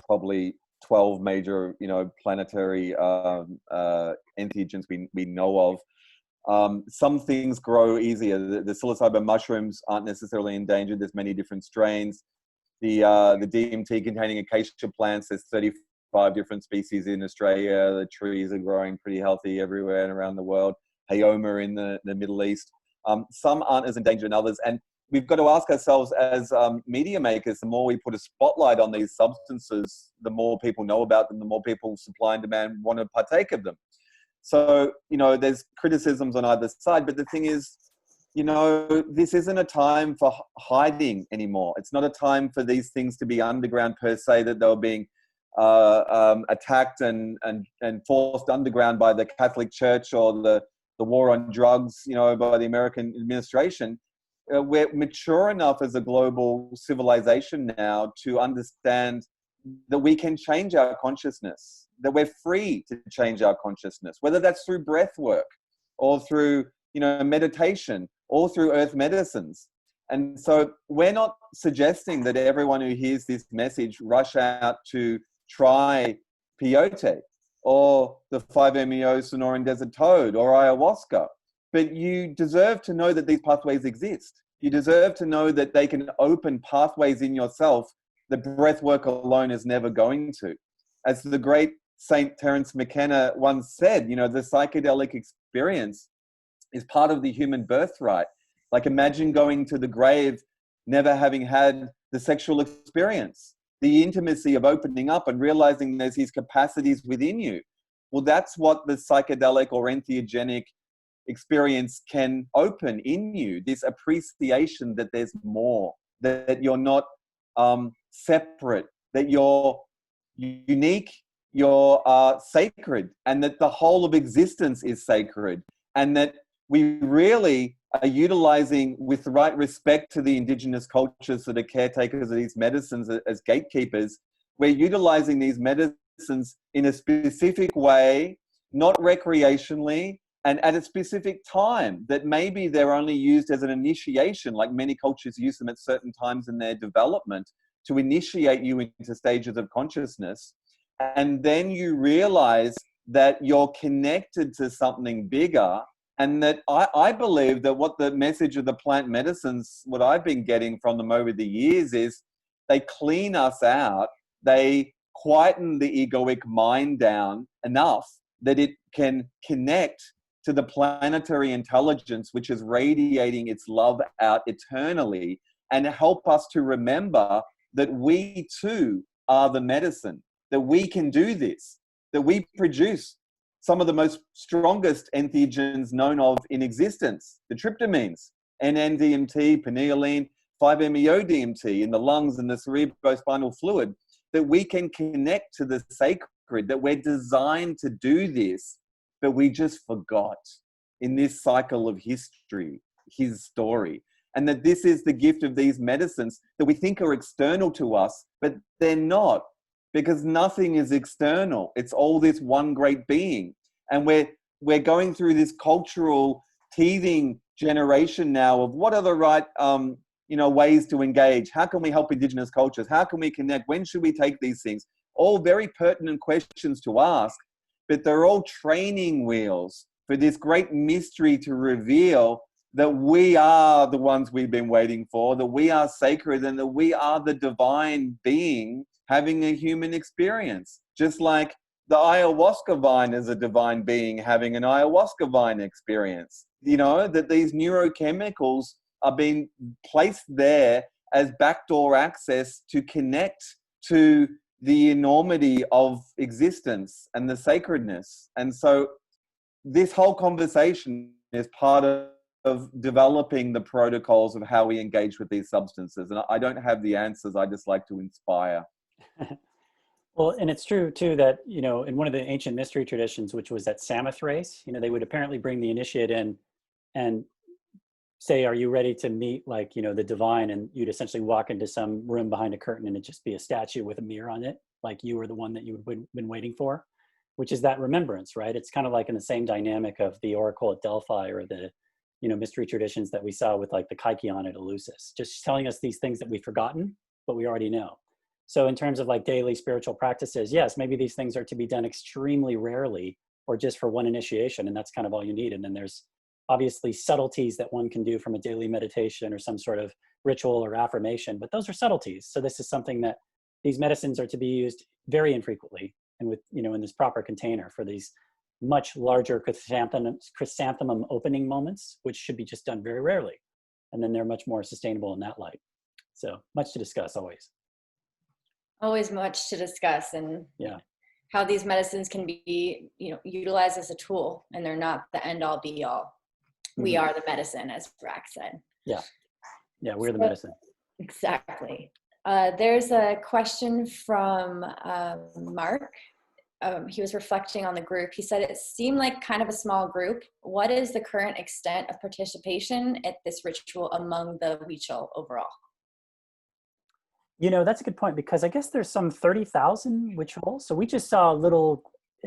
probably 12 major, planetary entheogens we know of. Some things grow easier. The psilocybin mushrooms aren't necessarily endangered. There's many different strains. The DMT containing acacia plants, there's 35 different species in Australia. The trees are growing pretty healthy everywhere and around the world. Hayoma in the Middle East. Some aren't as endangered than others. And we've got to ask ourselves as media makers, the more we put a spotlight on these substances, the more people know about them, the more people, supply and demand, want to partake of them. So, there's criticisms on either side, but the thing is, this isn't a time for hiding anymore. It's not a time for these things to be underground per se, that they were being attacked and forced underground by the Catholic Church or the war on drugs, by the American administration. We're mature enough as a global civilization now to understand that we can change our consciousness, that we're free to change our consciousness, whether that's through breath work or through, meditation or through earth medicines. And so we're not suggesting that everyone who hears this message rush out to try peyote or the 5-MeO Sonoran Desert Toad or ayahuasca. But you deserve to know that these pathways exist. You deserve to know that they can open pathways in yourself that breath work alone is never going to. As the great Saint Terence McKenna once said, you know, the psychedelic experience is part of the human birthright. Like, imagine going to the grave never having had the sexual experience, the intimacy of opening up and realizing there's these capacities within you. Well, that's what the psychedelic or entheogenic experience can open in you, this appreciation that there's more, that you're not separate, that you're unique, you're sacred, and that the whole of existence is sacred, and that we really are utilizing, with the right respect to the indigenous cultures that are caretakers of these medicines as gatekeepers, we're utilizing these medicines in a specific way, not recreationally, and at a specific time, that maybe they're only used as an initiation, like many cultures use them at certain times in their development to initiate you into stages of consciousness. And then you realize that you're connected to something bigger. And that I believe that what the message of the plant medicines, what I've been getting from them over the years, is they clean us out. They quieten the egoic mind down enough that it can connect to the planetary intelligence, which is radiating its love out eternally, and help us to remember that we too are the medicine, that we can do this, that we produce some of the most strongest entheogens known of in existence, the tryptamines, N-N-DMT, pinealine, 5-MeO-DMT in the lungs and the cerebrospinal fluid, that we can connect to the sacred, that we're designed to do this, but we just forgot in this cycle of history, his story. And that this is the gift of these medicines that we think are external to us, but they're not. Because nothing is external. It's all this one great being. And we're going through this cultural teething generation now of what are the right ways to engage? How can we help indigenous cultures? How can we connect? When should we take these things? All very pertinent questions to ask, but they're all training wheels for this great mystery to reveal that we are the ones we've been waiting for, that we are sacred, and that we are the divine being having a human experience. Just like the ayahuasca vine is a divine being having an ayahuasca vine experience. You know, that these neurochemicals are being placed there as backdoor access to connect to the enormity of existence and the sacredness. And so this whole conversation is part of developing the protocols of how we engage with these substances. And I don't have the answers. I just like to inspire. Well, and it's true too that, you know, in one of the ancient mystery traditions, which was that Samoth race, you know, they would apparently bring the initiate in and say, are you ready to meet, like, you know, the divine? And you'd essentially walk into some room behind a curtain and it'd just be a statue with a mirror on it, like you were the one that you had been waiting for, which is that remembrance, right? It's kind of like in the same dynamic of the oracle at Delphi, or the, you know, mystery traditions that we saw with like the Kaikion at Eleusis, just telling us these things that we've forgotten, but we already know. So in terms of like daily spiritual practices, yes, maybe these things are to be done extremely rarely or just for one initiation, and that's kind of all you need. And then there's obviously subtleties that one can do from a daily meditation or some sort of ritual or affirmation, but those are subtleties. So this is something that these medicines are to be used very infrequently and with, you know, in this proper container for these much larger chrysanthemum opening moments, which should be just done very rarely. And then they're much more sustainable in that light. So much to discuss always. Always much to discuss, and yeah, how these medicines can be, you know, utilized as a tool, and they're not the end all be all. Mm-hmm. We are the medicine, as Rak said. Yeah, we're the medicine. Exactly. There's a question from Mark. He was reflecting on the group. He said it seemed like kind of a small group. What is the current extent of participation at this ritual among the Huichol overall? You know, that's a good point, because I guess there's some 30,000 Huichol. So we just saw a little,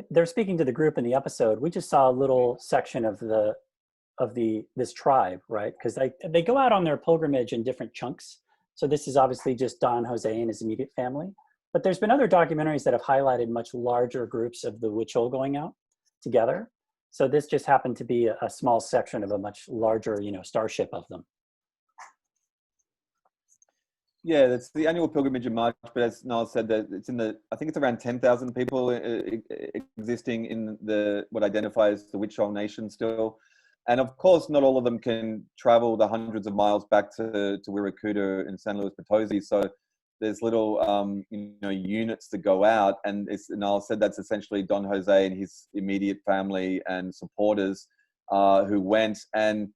they're speaking to the group in the episode. We just saw a little section of this tribe, right? Because they go out on their pilgrimage in different chunks. So this is obviously just Don Jose and his immediate family. But there's been other documentaries that have highlighted much larger groups of the Huichol going out together. So this just happened to be a small section of a much larger, you know, starship of them. Yeah, that's the annual pilgrimage in March. But as Niles said, that it's I think it's around 10,000 people existing in what identifies as the Huichol Nation still. And of course, not all of them can travel the hundreds of miles back to Wirakuta in San Luis Potosi. So there's little, units to go out. And Niles said that's essentially Don Jose and his immediate family and supporters who went. And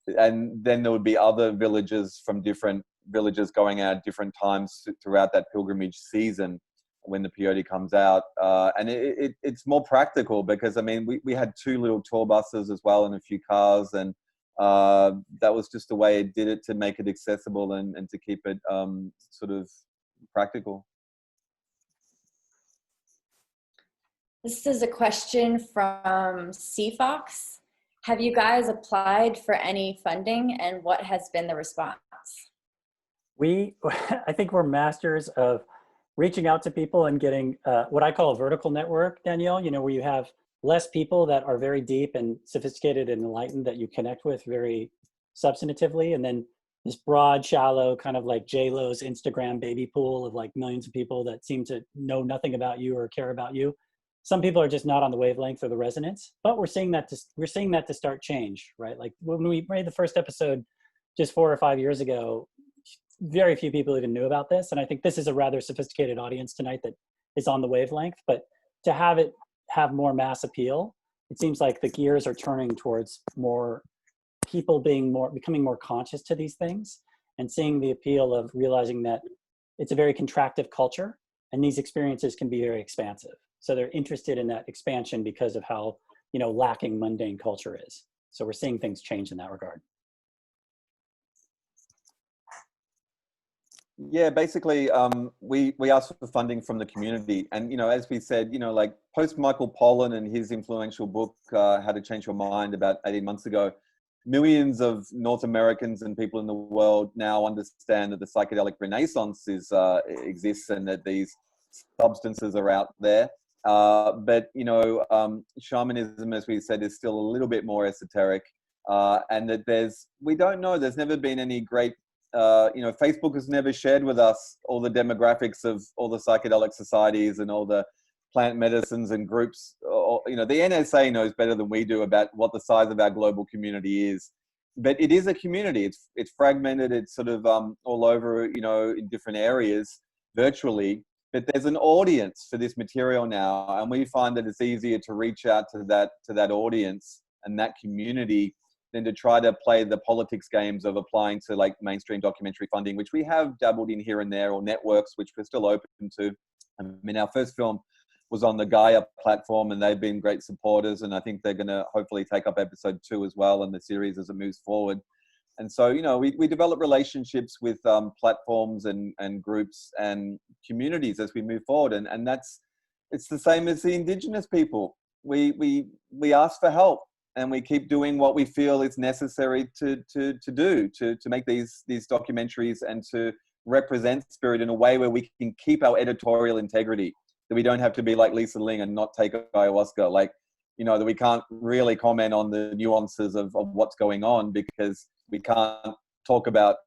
then there would be other villages from different villages going out at different times throughout that pilgrimage season when the peyote comes out. And it's more practical because, I mean, we had 2 little tour buses as well and a few cars. And that was just the way it did it to make it accessible and to keep it sort of practical. This is a question from Seafox. Have you guys applied for any funding and what has been the response? I think we're masters of reaching out to people and getting what I call a vertical network, Danielle, where you have less people that are very deep and sophisticated and enlightened that you connect with very substantively. And then this broad, shallow, kind of like J-Lo's Instagram baby pool of like millions of people that seem to know nothing about you or care about you. Some people are just not on the wavelength or the resonance, but we're seeing that to start change, right? Like when we made the first episode just 4 or 5 years ago, very few people even knew about this. And I think this is a rather sophisticated audience tonight that is on the wavelength, but to have it have more mass appeal, it seems like the gears are turning towards more people becoming more conscious to these things and seeing the appeal of realizing that it's a very contractive culture and these experiences can be very expansive. So they're interested in that expansion because of how, lacking mundane culture is. So we're seeing things change in that regard. Yeah, basically, we asked for funding from the community. And, as we said, like post Michael Pollan and his influential book, How to Change Your Mind, about 18 months ago, millions of North Americans and people in the world now understand that the psychedelic renaissance exists and that these substances are out there. But, shamanism, as we said, is still a little bit more esoteric. And that we don't know, there's never been any great Facebook has never shared with us all the demographics of all the psychedelic societies and all the plant medicines and groups. The NSA knows better than we do about what the size of our global community is. But it is a community. It's fragmented. It's sort of all over, in different areas virtually. But there's an audience for this material now, and we find that it's easier to reach out to that audience and that community than to try to play the politics games of applying to like mainstream documentary funding, which we have dabbled in here and there, or networks, which we're still open to. I mean, our first film was on the Gaia platform and they've been great supporters. And I think they're going to hopefully take up episode 2 as well in the series as it moves forward. And so, we develop relationships with platforms and groups and communities as we move forward. And it's the same as the indigenous people. We ask for help. And we keep doing what we feel is necessary to do to make these documentaries and to represent spirit in a way where we can keep our editorial integrity, that we don't have to be like Lisa Ling and not take ayahuasca, like, that we can't really comment on the nuances of what's going on because we can't talk about,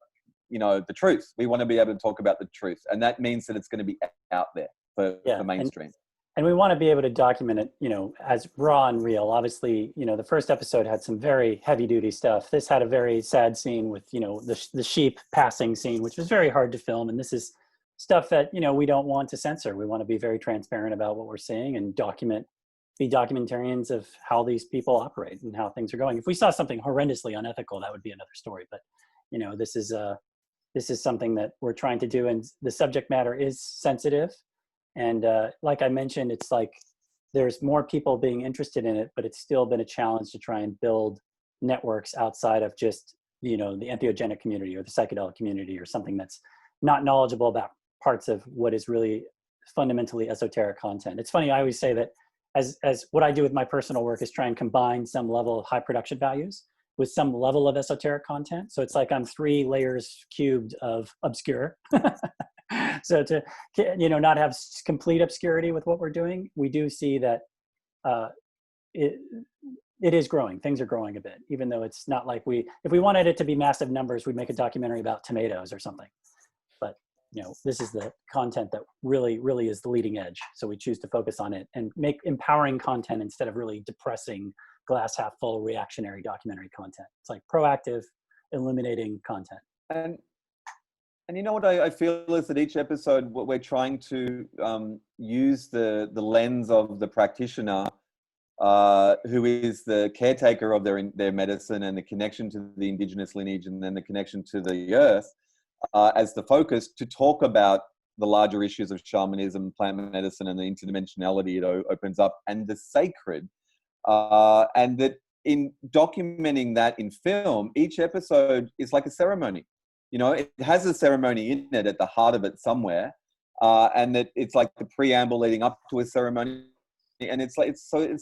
the truth. We want to be able to talk about the truth. And that means that it's going to be out there for mainstream. And we want to be able to document it, as raw and real. Obviously, the first episode had some very heavy duty stuff. This had a very sad scene with, the sheep passing scene, which was very hard to film. And this is stuff that, we don't want to censor. We want to be very transparent about what we're seeing and be documentarians of how these people operate and how things are going. If we saw something horrendously unethical, that would be another story. But, this is something that we're trying to do. And the subject matter is sensitive. And like I mentioned, it's like there's more people being interested in it, but it's still been a challenge to try and build networks outside of just, the entheogenic community or the psychedelic community or something that's not knowledgeable about parts of what is really fundamentally esoteric content. It's funny, I always say that as what I do with my personal work is try and combine some level of high production values with some level of esoteric content. So it's like I'm 3 layers cubed of obscure. So to, not have complete obscurity with what we're doing, we do see that it is growing. Things are growing a bit, even though it's not like if we wanted it to be massive numbers, we'd make a documentary about tomatoes or something. But this is the content that really, really is the leading edge. So we choose to focus on it and make empowering content instead of really depressing, glass half full, reactionary documentary content. It's like proactive, illuminating content. And you know what I feel is that each episode, what we're trying to use the lens of the practitioner, who is the caretaker of their medicine and the connection to the indigenous lineage and then the connection to the earth, as the focus to talk about the larger issues of shamanism, plant medicine, and the interdimensionality it opens up, and the sacred. And that in documenting that in film, each episode is like a ceremony. It has a ceremony in it at the heart of it somewhere, and that it's like the preamble leading up to a ceremony. And it's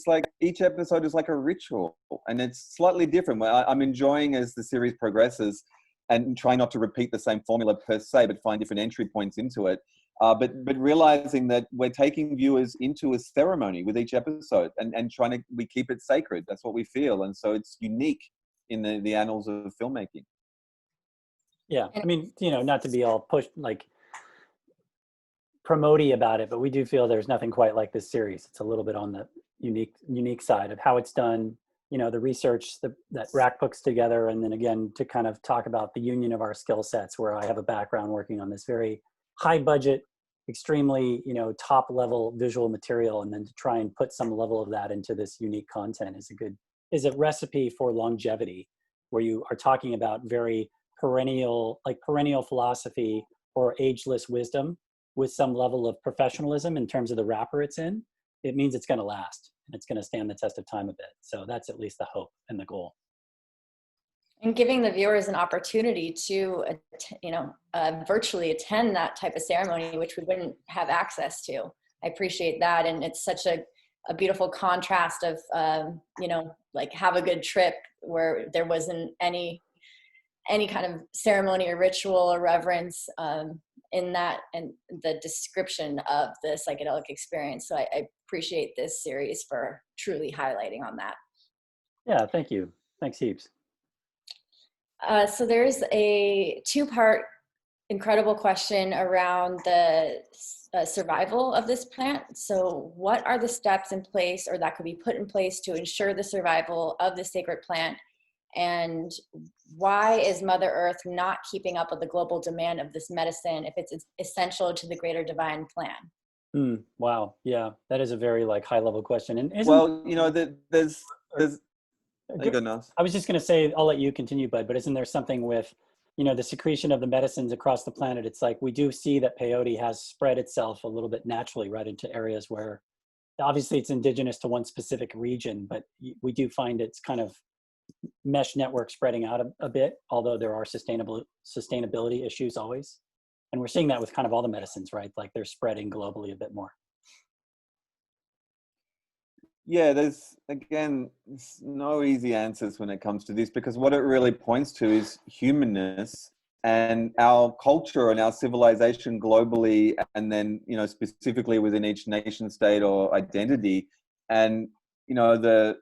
like each episode is like a ritual, and it's slightly different. I'm enjoying as the series progresses and try not to repeat the same formula per se, but find different entry points into it. But realizing that we're taking viewers into a ceremony with each episode and we keep it sacred. That's what we feel. And so it's unique in the annals of filmmaking. Yeah. I mean, not to be all pushed, like promote-y about it, but we do feel there's nothing quite like this series. It's a little bit on the unique side of how it's done, the research that Rak puts together. And then again, to kind of talk about the union of our skill sets, where I have a background working on this very high budget, extremely, top level visual material. And then to try and put some level of that into this unique content is a recipe for longevity, where you are talking about very perennial philosophy or ageless wisdom with some level of professionalism in terms of the wrapper it's in. It means it's going to last and it's going to stand the test of time a bit. So that's at least the hope and the goal. And giving the viewers an opportunity to, virtually attend that type of ceremony, which we wouldn't have access to. I appreciate that. And it's such a beautiful contrast of, like have a good trip where there wasn't any kind of ceremony or ritual or reverence in that and the description of the psychedelic experience. So I appreciate this series for truly highlighting on that. Yeah, thank you. Thanks heaps. So there's a two-part incredible question around the survival of this plant. So what are the steps in place or that could be put in place to ensure the survival of the sacred plant? And why is Mother Earth not keeping up with the global demand of this medicine if it's essential to the greater divine plan? Wow. Yeah, that is a very high level question. And there's I was just going to say, I'll let you continue, Bud, but isn't there something with, the secretion of the medicines across the planet? It's like we do see that peyote has spread itself a little bit naturally right into areas where obviously it's indigenous to one specific region, but we do find it's kind of mesh network spreading out a bit, although there are sustainability issues always. And we're seeing that with kind of all the medicines, right? Like they're spreading globally a bit more. Yeah, there's no easy answers when it comes to this, because what it really points to is humanness and our culture and our civilization globally, and then, specifically within each nation state or identity. And, the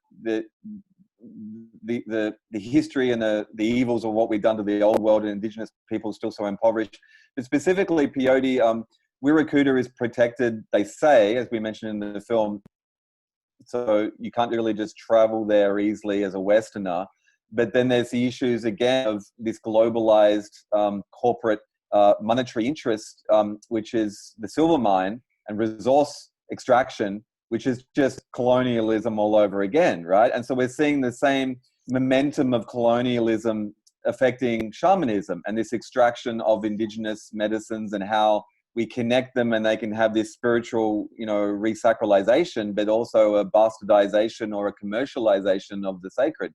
history and the evils of what we've done to the old world and indigenous people still so impoverished. But specifically peyote, Wirrakuta is protected, they say, as we mentioned in the film, so you can't really just travel there easily as a Westerner. But then there's the issues again of this globalized corporate monetary interest, which is the silver mine and resource extraction, which is just colonialism all over again, right? And so we're seeing the same momentum of colonialism affecting shamanism and this extraction of indigenous medicines and how we connect them, and they can have this spiritual, resacralization, but also a bastardization or a commercialization of the sacred.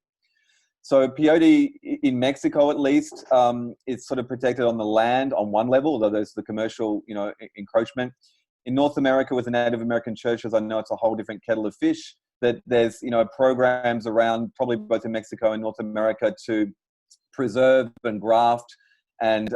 So peyote in Mexico, at least, is sort of protected on the land on one level, although there's the commercial, encroachment. In North America with the Native American churches, I know it's a whole different kettle of fish, that there's, programs around probably both in Mexico and North America to preserve and graft and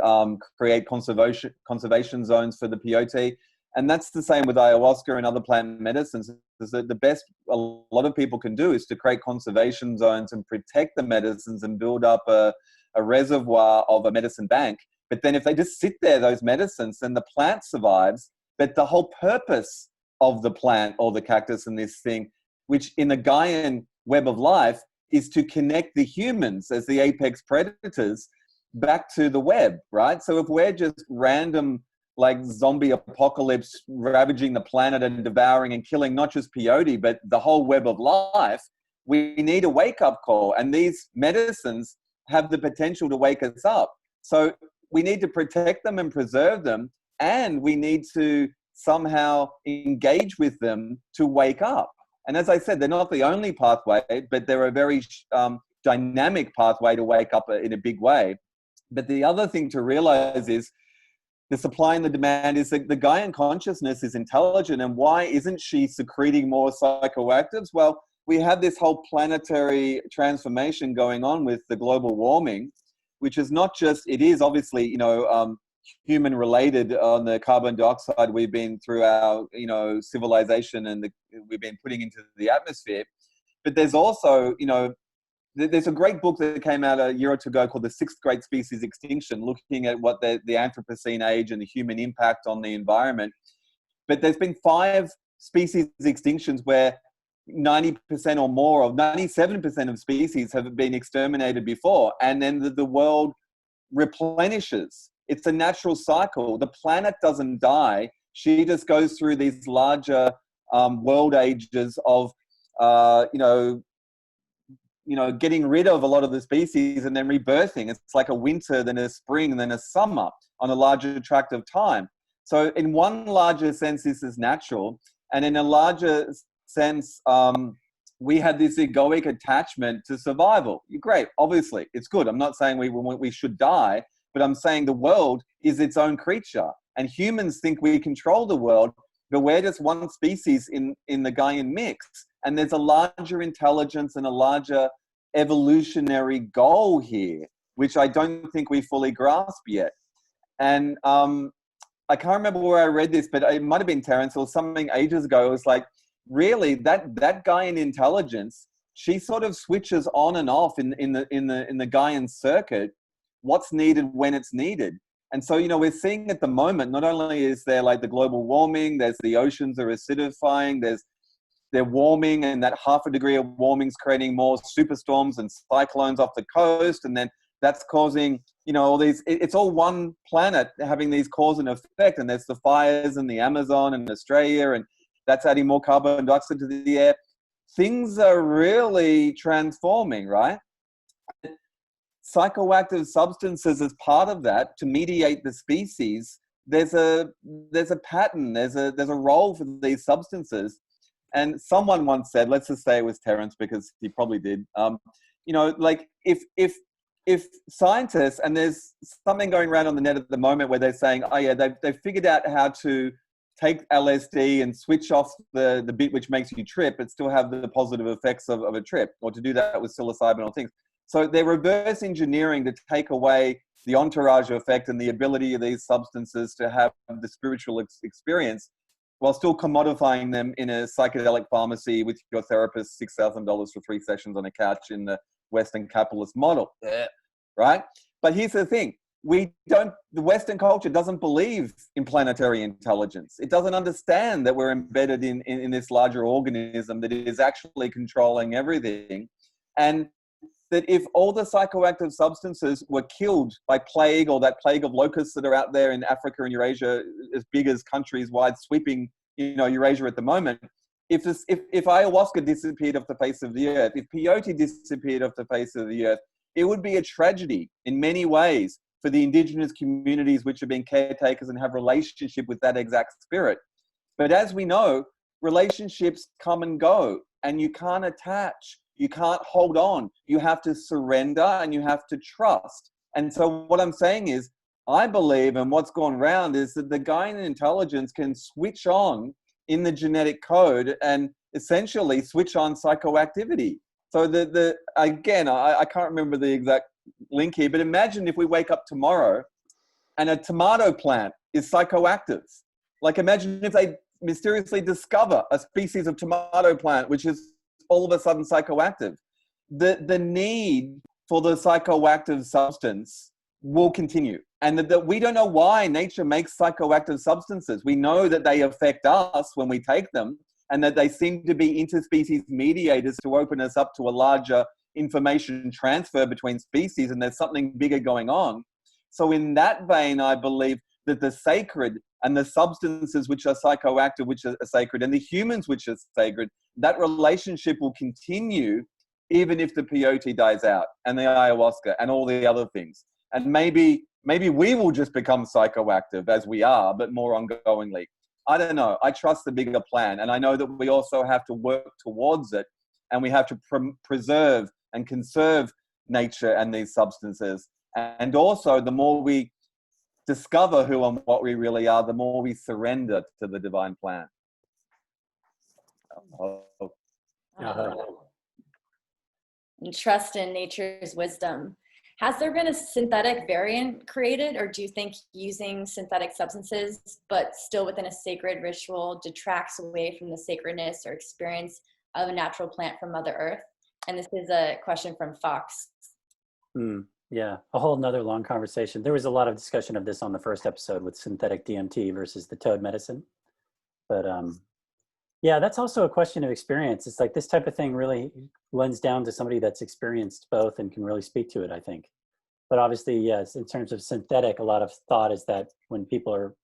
create conservation zones for the peyote. And that's the same with ayahuasca and other plant medicines. Is that the best a lot of people can do is to create conservation zones and protect the medicines and build up a reservoir of a medicine bank But then if they just sit there, those medicines, then the plant survives. But the whole purpose of the plant or the cactus and this thing, which in the Gaian web of life is to connect the humans as the apex predators back to the web, right? So if we're just random, like zombie apocalypse, ravaging the planet and devouring and killing not just peyote, but the whole web of life, we need a wake-up call. And these medicines have the potential to wake us up. So we need to protect them and preserve them, and we need to somehow engage with them to wake up. And as I said, they're not the only pathway, but they're a very dynamic pathway to wake up in a big way. But the other thing to realize is the supply and the demand is that the Gaian consciousness is intelligent. And why isn't she secreting more psychoactives? Well, we have this whole planetary transformation going on with the global warming, which is not just, it is obviously, human related on the carbon dioxide we've been through our, civilization and we've been putting into the atmosphere. But there's also, there's a great book that came out a year or two ago called The Sixth Great Species Extinction, looking at what the Anthropocene age and the human impact on the environment. But there's been 5 species extinctions where 90% or more of 97% of species have been exterminated before. And then the world replenishes. It's a natural cycle. The planet doesn't die. She just goes through these larger world ages of, getting rid of a lot of the species and then rebirthing. It's like a winter, then a spring, then a summer on a larger tract of time. So in one larger sense, this is natural. And in a larger sense, we had this egoic attachment to survival. Great, obviously, it's good. I'm not saying we should die, but I'm saying the world is its own creature. And humans think we control the world, but we're just one species in the Gaian mix. And there's a larger intelligence and a larger evolutionary goal here, which I don't think we fully grasp yet. And I can't remember where I read this, but it might have been Terence or something ages ago. It was like, really, that Gaian intelligence, she sort of switches on and off in the Gaian circuit what's needed when it's needed. And so, we're seeing at the moment, not only is there like the global warming, there's the oceans are acidifying, they're warming, and that 0.5 degree of warming is creating more superstorms and cyclones off the coast. And then that's causing, all these, it's all one planet having these cause and effect. And there's the fires in the Amazon and Australia, and that's adding more carbon dioxide to the air. Things are really transforming, right? Psychoactive substances as part of that to mediate the species. There's a pattern. There's a role for these substances. And someone once said, let's just say it was Terence because he probably did. Like if scientists, and there's something going around on the net at the moment where they're saying, oh yeah, they've figured out how to take LSD and switch off the bit which makes you trip, but still have the positive effects of a trip, or to do that with psilocybin or things. So they're reverse engineering to take away the entourage effect and the ability of these substances to have the spiritual experience while still commodifying them in a psychedelic pharmacy with your therapist, $6,000 for 3 sessions on a couch in the Western capitalist model, right? But here's the thing. The Western culture doesn't believe in planetary intelligence. It doesn't understand that we're embedded in this larger organism that is actually controlling everything. And that if all the psychoactive substances were killed by plague, or that plague of locusts that are out there in Africa and Eurasia, as big as countries wide, sweeping, Eurasia at the moment, if ayahuasca disappeared off the face of the earth, if peyote disappeared off the face of the earth, it would be a tragedy in many ways for the indigenous communities which have been caretakers and have relationship with that exact spirit. But as we know, relationships come and go, and you can't attach. You can't hold on. You have to surrender and you have to trust. And so what I'm saying is, I believe, and what's gone around is that the Gaian intelligence can switch on in the genetic code and essentially switch on psychoactivity. So again, I can't remember the exact link here, but imagine if we wake up tomorrow and a tomato plant is psychoactive. Like imagine if they mysteriously discover a species of tomato plant, which is all of a sudden psychoactive. The need for the psychoactive substance will continue. And that we don't know why nature makes psychoactive substances. We know that they affect us when we take them, and that they seem to be interspecies mediators to open us up to a larger information transfer between species, and there's something bigger going on. So in that vein, I believe that the sacred and the substances which are psychoactive, which are sacred, and the humans which are sacred, that relationship will continue even if the peyote dies out, and the ayahuasca and all the other things. And maybe we will just become psychoactive as we are, but more ongoingly. I don't know. I trust the bigger plan. And I know that we also have to work towards it, and we have to preserve and conserve nature and these substances. And also, the more we discover who and what we really are, the more we surrender to the divine plan. And trust in nature's wisdom. Has there been a synthetic variant created, or do you think using synthetic substances, but still within a sacred ritual, detracts away from the sacredness or experience of a natural plant from Mother Earth? And this is a question from Fox. Yeah, a whole nother long conversation. There was a lot of discussion of this on the first episode with synthetic DMT versus the toad medicine. But yeah, that's also a question of experience. It's like this type of thing really lends down to somebody that's experienced both and can really speak to it, I think. But obviously, yes, in terms of synthetic, a lot of thought is that when people are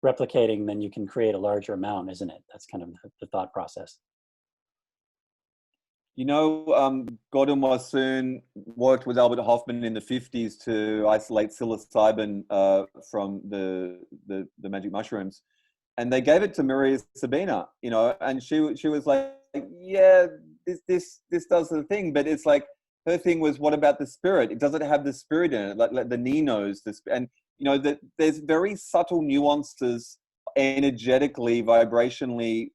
replicating, then you can create a larger amount, isn't it? That's kind of the thought process. You know, Gordon Wassoon worked with Albert Hoffman in the 50s to isolate psilocybin from the magic mushrooms. And they gave it to Maria Sabina, you know, and she was like, yeah, this does the thing, but it's like, her thing was, what about the spirit? It doesn't have the spirit in it, like the ninos, and you know that there's very subtle nuances, energetically, vibrationally.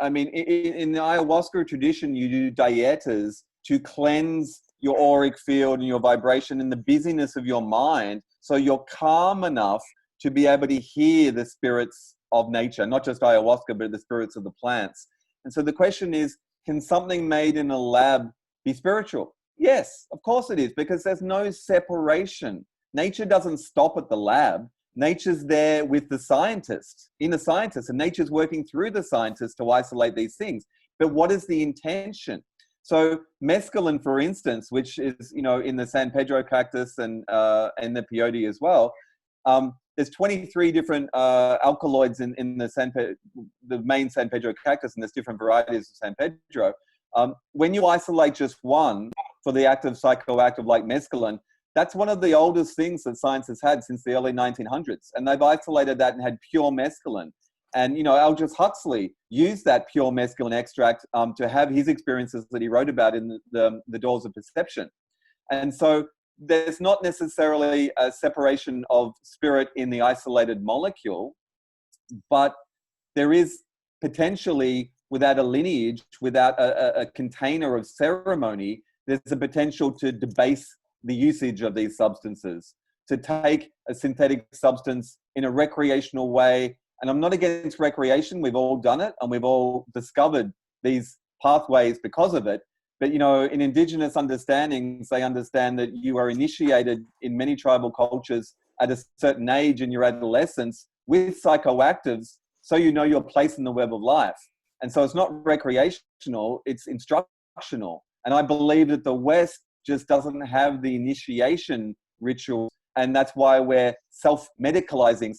I mean, in the ayahuasca tradition, you do dietas to cleanse your auric field and your vibration and the busyness of your mind, so you're calm enough to be able to hear the spirits of nature, not just ayahuasca, but the spirits of the plants. And so the question is, can something made in a lab be spiritual? Yes, of course it is, because there's no separation. Nature doesn't stop at the lab. Nature's there with the scientists, and nature's working through the scientists to isolate these things. But what is the intention? So mescaline, for instance, which is, you know, in the San Pedro cactus and the peyote as well, there's 23 different alkaloids in the main San Pedro cactus, and there's different varieties of San Pedro. When you isolate just one for the active psychoactive like mescaline, that's one of the oldest things that science has had since the early 1900s. And they've isolated that and had pure mescaline. And, you know, Aldous Huxley used that pure mescaline extract to have his experiences that he wrote about in the Doors of Perception. And so there's not necessarily a separation of spirit in the isolated molecule, but there is potentially, without a lineage, without a container of ceremony, there's a potential to debase the usage of these substances, to take a synthetic substance in a recreational way. And I'm not against recreation. We've all done it, and we've all discovered these pathways because of it. But, you know, in indigenous understandings, they understand that you are initiated in many tribal cultures at a certain age in your adolescence with psychoactives, so you know your place in the web of life. And so it's not recreational, it's instructional. And I believe that the West just doesn't have the initiation ritual. And that's why we're self-medicalizing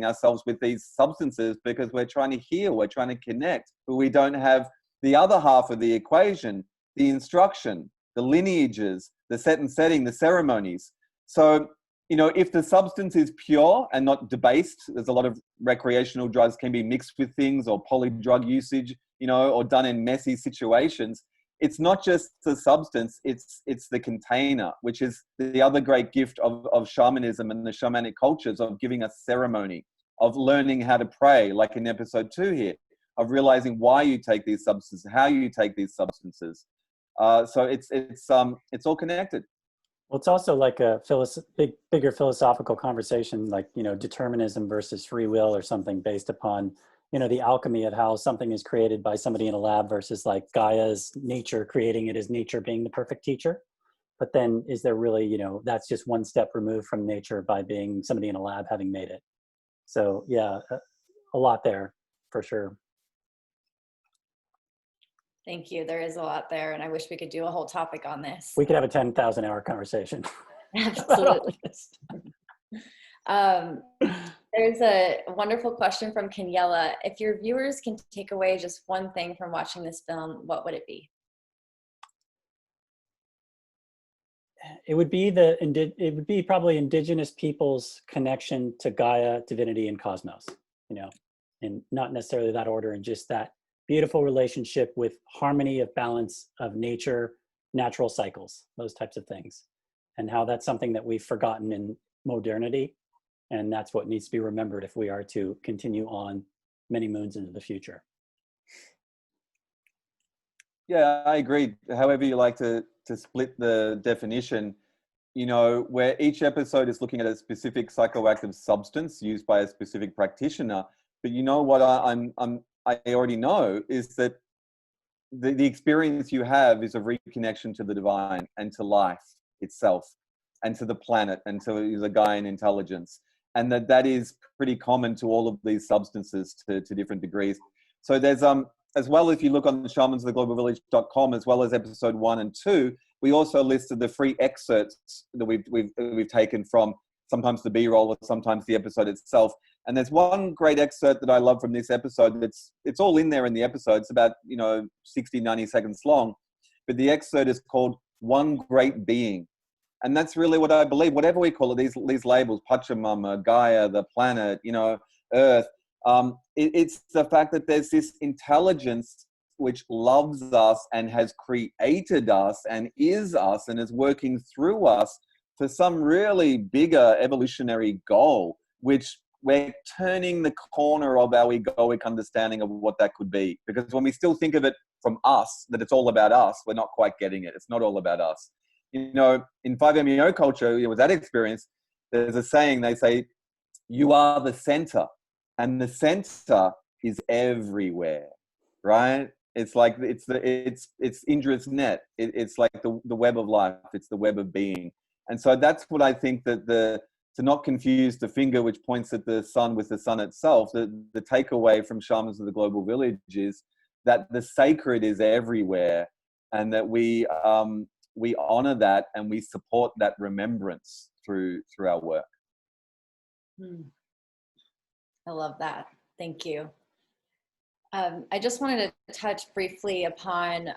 ourselves with these substances, because we're trying to heal, we're trying to connect, but we don't have the other half of the equation, the instruction, the lineages, the set and setting, the ceremonies. So, you know, if the substance is pure and not debased, there's a lot of recreational drugs can be mixed with things, or polydrug usage, you know, or done in messy situations. It's not just the substance, it's the container, which is the other great gift of shamanism and the shamanic cultures, of giving us ceremony, of learning how to pray, like in episode 2 here, of realizing why you take these substances, how you take these substances. So it's all connected. Well, it's also like a bigger philosophical conversation, like, you know, determinism versus free will, or something based upon, you know, the alchemy of how something is created by somebody in a lab versus like Gaia's nature creating it, as nature being the perfect teacher. but then is there really, that's just one step removed from nature by being somebody in a lab having made it. So yeah, a lot there for sure. Thank you. There is a lot there, and I wish we could do a whole topic on this. We could have a 10,000 hour conversation. Absolutely. There's a wonderful question from Kenyella. If your viewers can take away just one thing from watching this film, what would it be? It would be probably indigenous people's connection to Gaia, divinity, and cosmos, and not necessarily that order, and just that beautiful relationship with harmony of balance of nature, natural cycles, those types of things, and how that's something that we've forgotten in modernity. And that's what needs to be remembered if we are to continue on many moons into the future. Yeah, I agree. However you like to split the definition, where each episode is looking at a specific psychoactive substance used by a specific practitioner. But what I already know is that the experience you have is a reconnection to the divine and to life itself and to the planet and to the Gaian intelligence. And that is pretty common to all of these substances to different degrees. So there's, as well, if you look on the shamansoftheglobalvillage.com, as well as episode 1 and 2, we also listed the free excerpts that we've taken from sometimes the B-roll or sometimes the episode itself. And there's one great excerpt that I love from this episode. It's all in there in the episode. It's about, 60, 90 seconds long. But the excerpt is called One Great Being. And that's really what I believe, whatever we call it, these labels, Pachamama, Gaia, the planet, Earth. It's the fact that there's this intelligence which loves us and has created us and is us and is working through us for some really bigger evolutionary goal, which we're turning the corner of our egoic understanding of what that could be. Because when we still think of it from us, that it's all about us, we're not quite getting it. It's not all about us. In 5-MeO culture, with that experience, there's a saying, they say, you are the center. And the center is everywhere, right? It's like, it's Indra's net. It's like the web of life. It's the web of being. And so that's what I think that to not confuse the finger which points at the sun with the sun itself, the takeaway from Shamans of the Global Village is that the sacred is everywhere, and that we honor that and we support that remembrance through our work. I love that. Thank you. I just wanted to touch briefly upon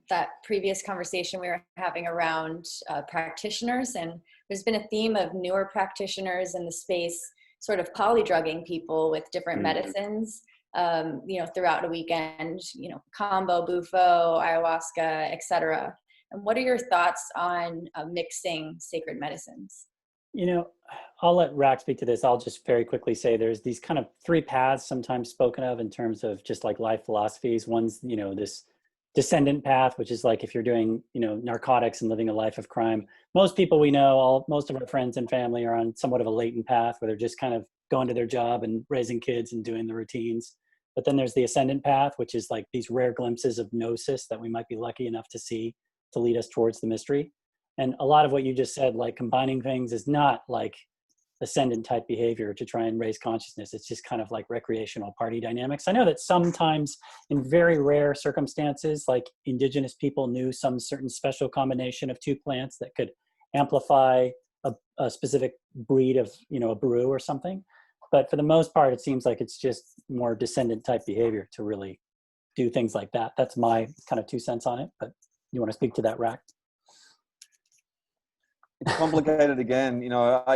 that previous conversation we were having around practitioners, and there's been a theme of newer practitioners in the space sort of polydrugging people with different medicines, throughout a weekend, combo, bufo, ayahuasca, etc. And what are your thoughts on mixing sacred medicines? I'll let Rak speak to this. I'll just very quickly say there's these kind of 3 paths sometimes spoken of in terms of just like life philosophies. One's, this descendant path, which is like if you're doing, narcotics and living a life of crime. Most people we know, most of our friends and family are on somewhat of a latent path where they're just kind of going to their job and raising kids and doing the routines. But then there's the ascendant path, which is like these rare glimpses of gnosis that we might be lucky enough to see to lead us towards the mystery. And a lot of what you just said, like combining things, is not like ascendant type behavior to try and raise consciousness. It's just kind of like recreational party dynamics. I know that sometimes in very rare circumstances, like indigenous people knew some certain special combination of 2 plants that could amplify a specific breed of, a brew or something. But for the most part, it seems like it's just more descendant type behavior to really do things like that. That's my kind of 2 cents on it. But you want to speak to that, Rak? It's complicated again.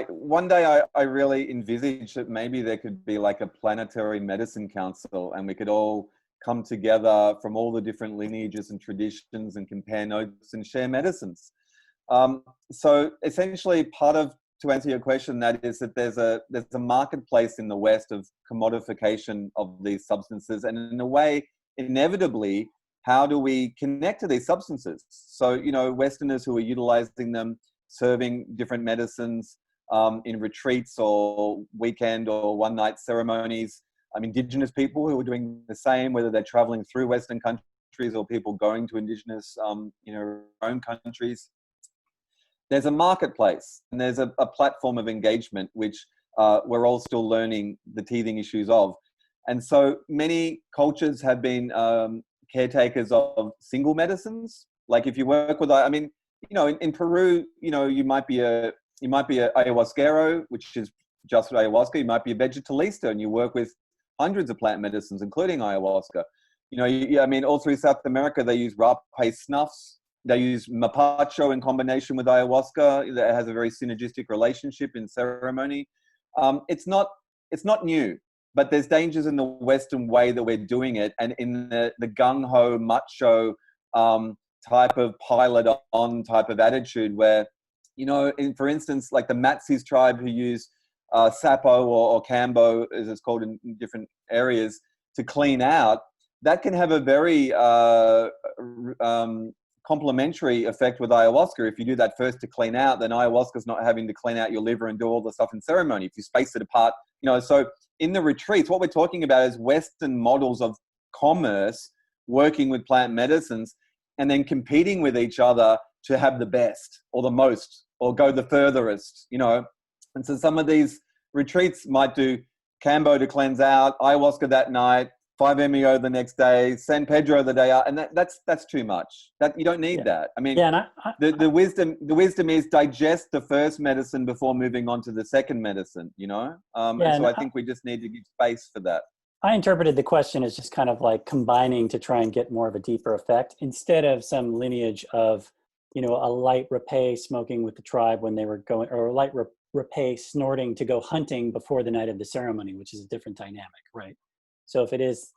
One day I really envisaged that maybe there could be like a planetary medicine council, and we could all come together from all the different lineages and traditions and compare notes and share medicines. So essentially, to answer your question, that is that there's a marketplace in the West of commodification of these substances, and in a way, inevitably, how do we connect to these substances? So, Westerners who are utilizing them, serving different medicines in retreats or weekend or one-night ceremonies. Indigenous people who are doing the same, whether they're traveling through Western countries or people going to indigenous, own countries. there's a marketplace and there's a platform of engagement, which we're all still learning the teething issues of. And so many cultures have been caretakers of single medicines. Like if you work with, I mean, you know, in Peru, you know, you might be a ayahuasquero, which is just ayahuasca. You might be a vegetalista, and you work with hundreds of plant medicines, including ayahuasca. You know, I mean, all through South America, they use rape snuffs. They use mapacho in combination with ayahuasca. That has a very synergistic relationship in ceremony. It's not new, but there's dangers in the Western way that we're doing it, and in the gung-ho, macho type of pilot-on type of attitude where, you know, for instance, like the Matsis tribe who use sapo or cambo, as it's called in different areas, to clean out, that can have a very complementary effect with ayahuasca. If you do that first to clean out, then ayahuasca's not having to clean out your liver and do all the stuff in ceremony. If you space it apart, you know, so in the retreats, what we're talking about is Western models of commerce working with plant medicines and then competing with each other to have the best or the most or go the furthest, you know. And so some of these retreats might do cambo to cleanse out, ayahuasca that night, 5-MeO the next day, San Pedro the day out, and that's too much. That you don't need that. I mean, the wisdom is digest the first medicine before moving on to the second medicine. You know, and so I think we just need to give space for that. I interpreted the question as just kind of like combining to try and get more of a deeper effect instead of some lineage of, you know, a light rapé smoking with the tribe when they were going, or a light rapé snorting to go hunting before the night of the ceremony, which is a different dynamic, right? So if it is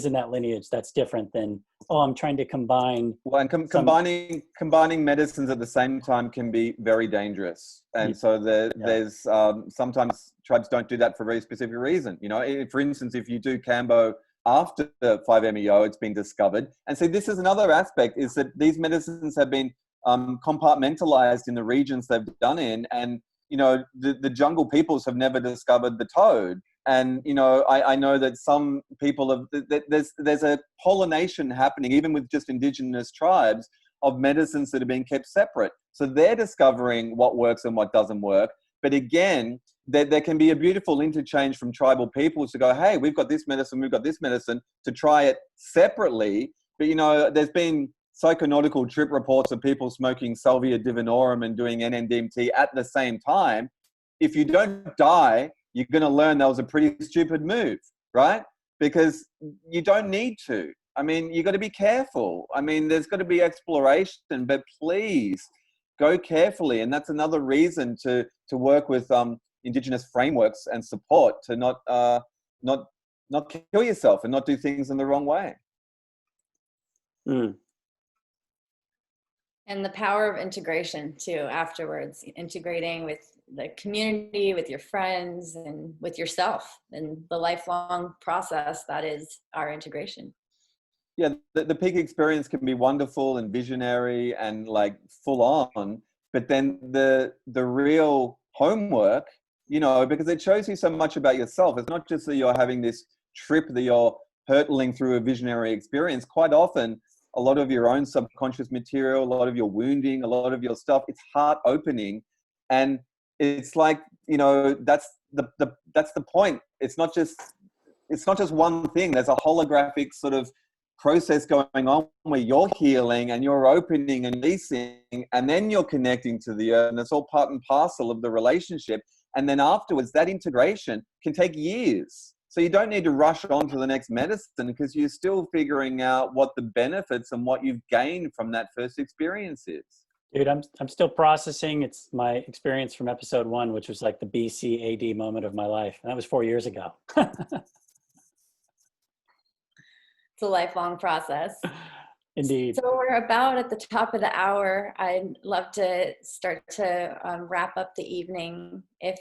in that lineage, that's different than, oh, I'm trying to combine. Well, and combining medicines at the same time can be very dangerous. And so there's sometimes tribes don't do that for a very specific reason. You know, for instance, if you do cambo after the 5-MeO, it's been discovered. And so this is another aspect, is that these medicines have been compartmentalized in the regions they've done in. And, you know, the jungle peoples have never discovered the toad. And, you know, I know that some people have, there's a pollination happening, even with just indigenous tribes, of medicines that are being kept separate. So they're discovering what works and what doesn't work. But again, there can be a beautiful interchange from tribal peoples to go, hey, we've got this medicine, to try it separately. But, you know, there's been psychonautical trip reports of people smoking Salvia divinorum and doing NN-DMT at the same time. If you don't die, you're going to learn that was a pretty stupid move, right? Because you don't need to. I mean, you got to be careful. I mean, there's got to be exploration, but please go carefully. And that's another reason to work with indigenous frameworks and support to not kill yourself and not do things in the wrong way. Mm. And the power of integration too, afterwards, integrating with the community, with your friends, and with yourself, and the lifelong process that is our integration. Yeah, the peak experience can be wonderful and visionary and like full on, but then the real homework, you know, because it shows you so much about yourself. It's not just that you're having this trip that you're hurtling through a visionary experience. Quite often, a lot of your own subconscious material, a lot of your wounding, a lot of your stuff, it's heart opening. And it's like, you know, that's the point. It's not just one thing. There's a holographic sort of process going on where you're healing and you're opening and releasing, and then you're connecting to the earth, and it's all part and parcel of the relationship. And then afterwards, that integration can take years. So you don't need to rush on to the next medicine because you're still figuring out what the benefits and what you've gained from that first experience is. Dude, I'm still processing. It's my experience from episode 1, which was like the BC AD moment of my life. And that was 4 years ago. It's a lifelong process. Indeed. So we're about at the top of the hour. I'd love to start to wrap up the evening. If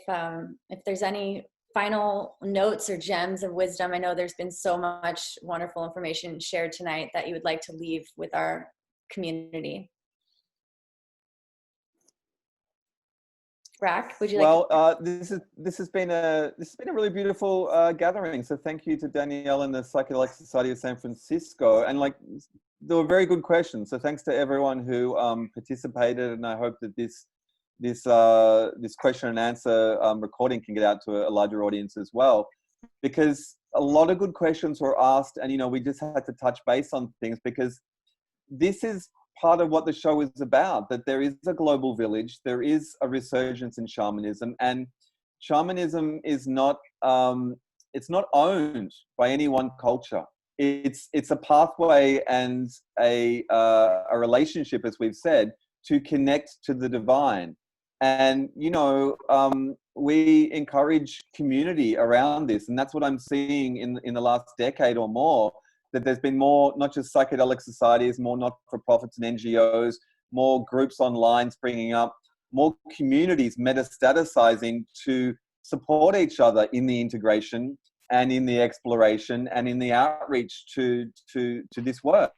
there's any final notes or gems of wisdom, I know there's been so much wonderful information shared tonight that you would like to leave with our community. Rak, would you like? Well, this has been a really beautiful gathering. So thank you to Danielle and the Psychedelic Society of San Francisco. And like, there were very good questions. So thanks to everyone who participated. And I hope that this this question and answer recording can get out to a larger audience as well, because a lot of good questions were asked, and we just had to touch base on things, because this is part of what the show is about, that there is a global village, there is a resurgence in shamanism, and shamanism is not it's not owned by any one culture. It's a pathway and a relationship, as we've said, to connect to the divine. And we encourage community around this, and that's what I'm seeing in the last decade or more, that there's been more, not just psychedelic societies, more not-for-profits and NGOs, more groups online springing up, more communities metastaticizing to support each other in the integration and in the exploration and in the outreach to this work.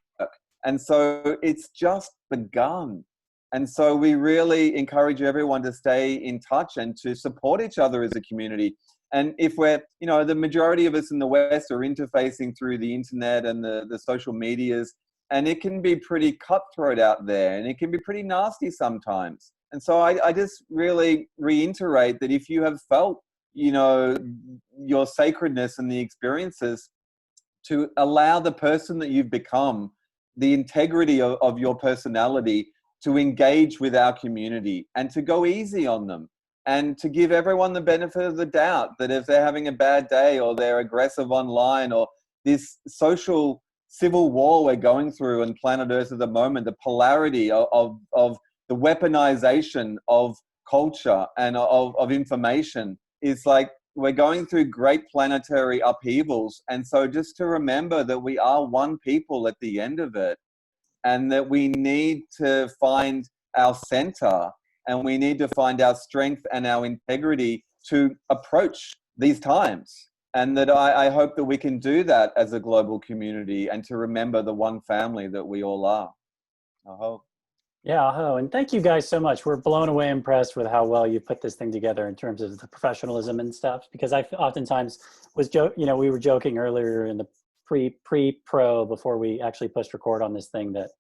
And so it's just begun. And so we really encourage everyone to stay in touch and to support each other as a community. And if we're, the majority of us in the West are interfacing through the internet and the social medias, and it can be pretty cutthroat out there, and it can be pretty nasty sometimes. And so I just really reiterate that if you have felt, your sacredness and the experiences, to allow the person that you've become, the integrity of your personality, to engage with our community and to go easy on them, and to give everyone the benefit of the doubt that if they're having a bad day or they're aggressive online, or this social civil war we're going through on planet Earth at the moment, the polarity of the weaponization of culture and of information, is like we're going through great planetary upheavals. And so just to remember that we are one people at the end of it, and that we need to find our center, and we need to find our strength and our integrity to approach these times. And that I hope that we can do that as a global community, and to remember the one family that we all are. I hope. Yeah, aho. And thank you guys so much. We're blown away impressed with how well you put this thing together in terms of the professionalism and stuff, because I oftentimes was we were joking earlier in the pre-pro before we actually pushed record on this thing, that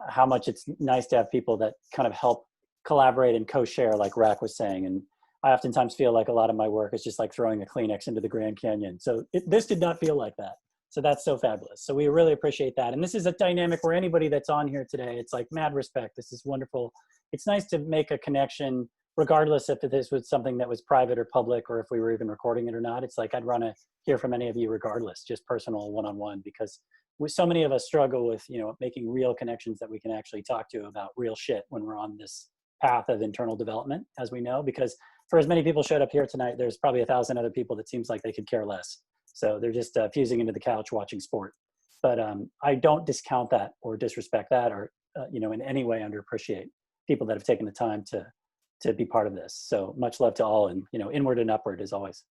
how much it's nice to have people that kind of help collaborate and co-share, like Rak was saying. And I oftentimes feel like a lot of my work is just like throwing a Kleenex into the Grand Canyon. So this did not feel like that. So that's so fabulous. So we really appreciate that. And this is a dynamic where anybody that's on here today, it's like mad respect. This is wonderful. It's nice to make a connection, regardless if this was something that was private or public, or if we were even recording it or not. It's like, I'd want to hear from any of you regardless, just personal one-on-one, because so many of us struggle with, making real connections that we can actually talk to about real shit when we're on this path of internal development, as we know, because for as many people showed up here tonight, there's probably 1,000 other people that seems like they could care less. So they're just fusing into the couch watching sport. But I don't discount that or disrespect that, or, in any way underappreciate people that have taken the time to be part of this. So much love to all, and, inward and upward as always.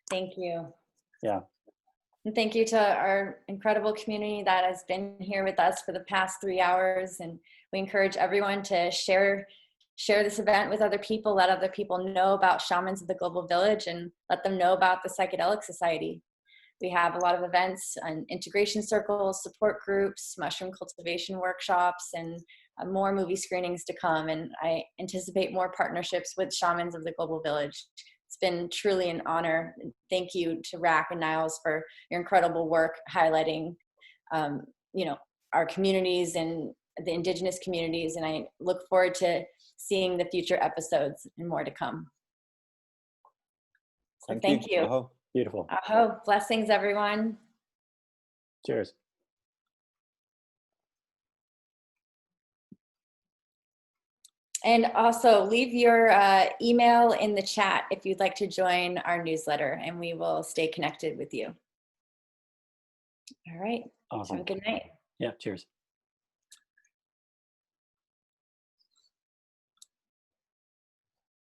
Thank you. Yeah. And thank you to our incredible community that has been here with us for the past 3 hours. And we encourage everyone to share this event with other people, let other people know about Shamans of the Global Village, and let them know about the Psychedelic Society. We have a lot of events and integration circles, support groups, mushroom cultivation workshops, and more movie screenings to come. And I anticipate more partnerships with Shamans of the Global Village. It's been truly an honor. Thank you to Rak and Niles for your incredible work highlighting, our communities and the indigenous communities. And I look forward to seeing the future episodes and more to come. So thank you. Aho. Beautiful. Aho. Blessings, everyone. Cheers. And also leave your email in the chat if you'd like to join our newsletter, and we will stay connected with you. All right. Awesome. Have a good night. Yeah, cheers.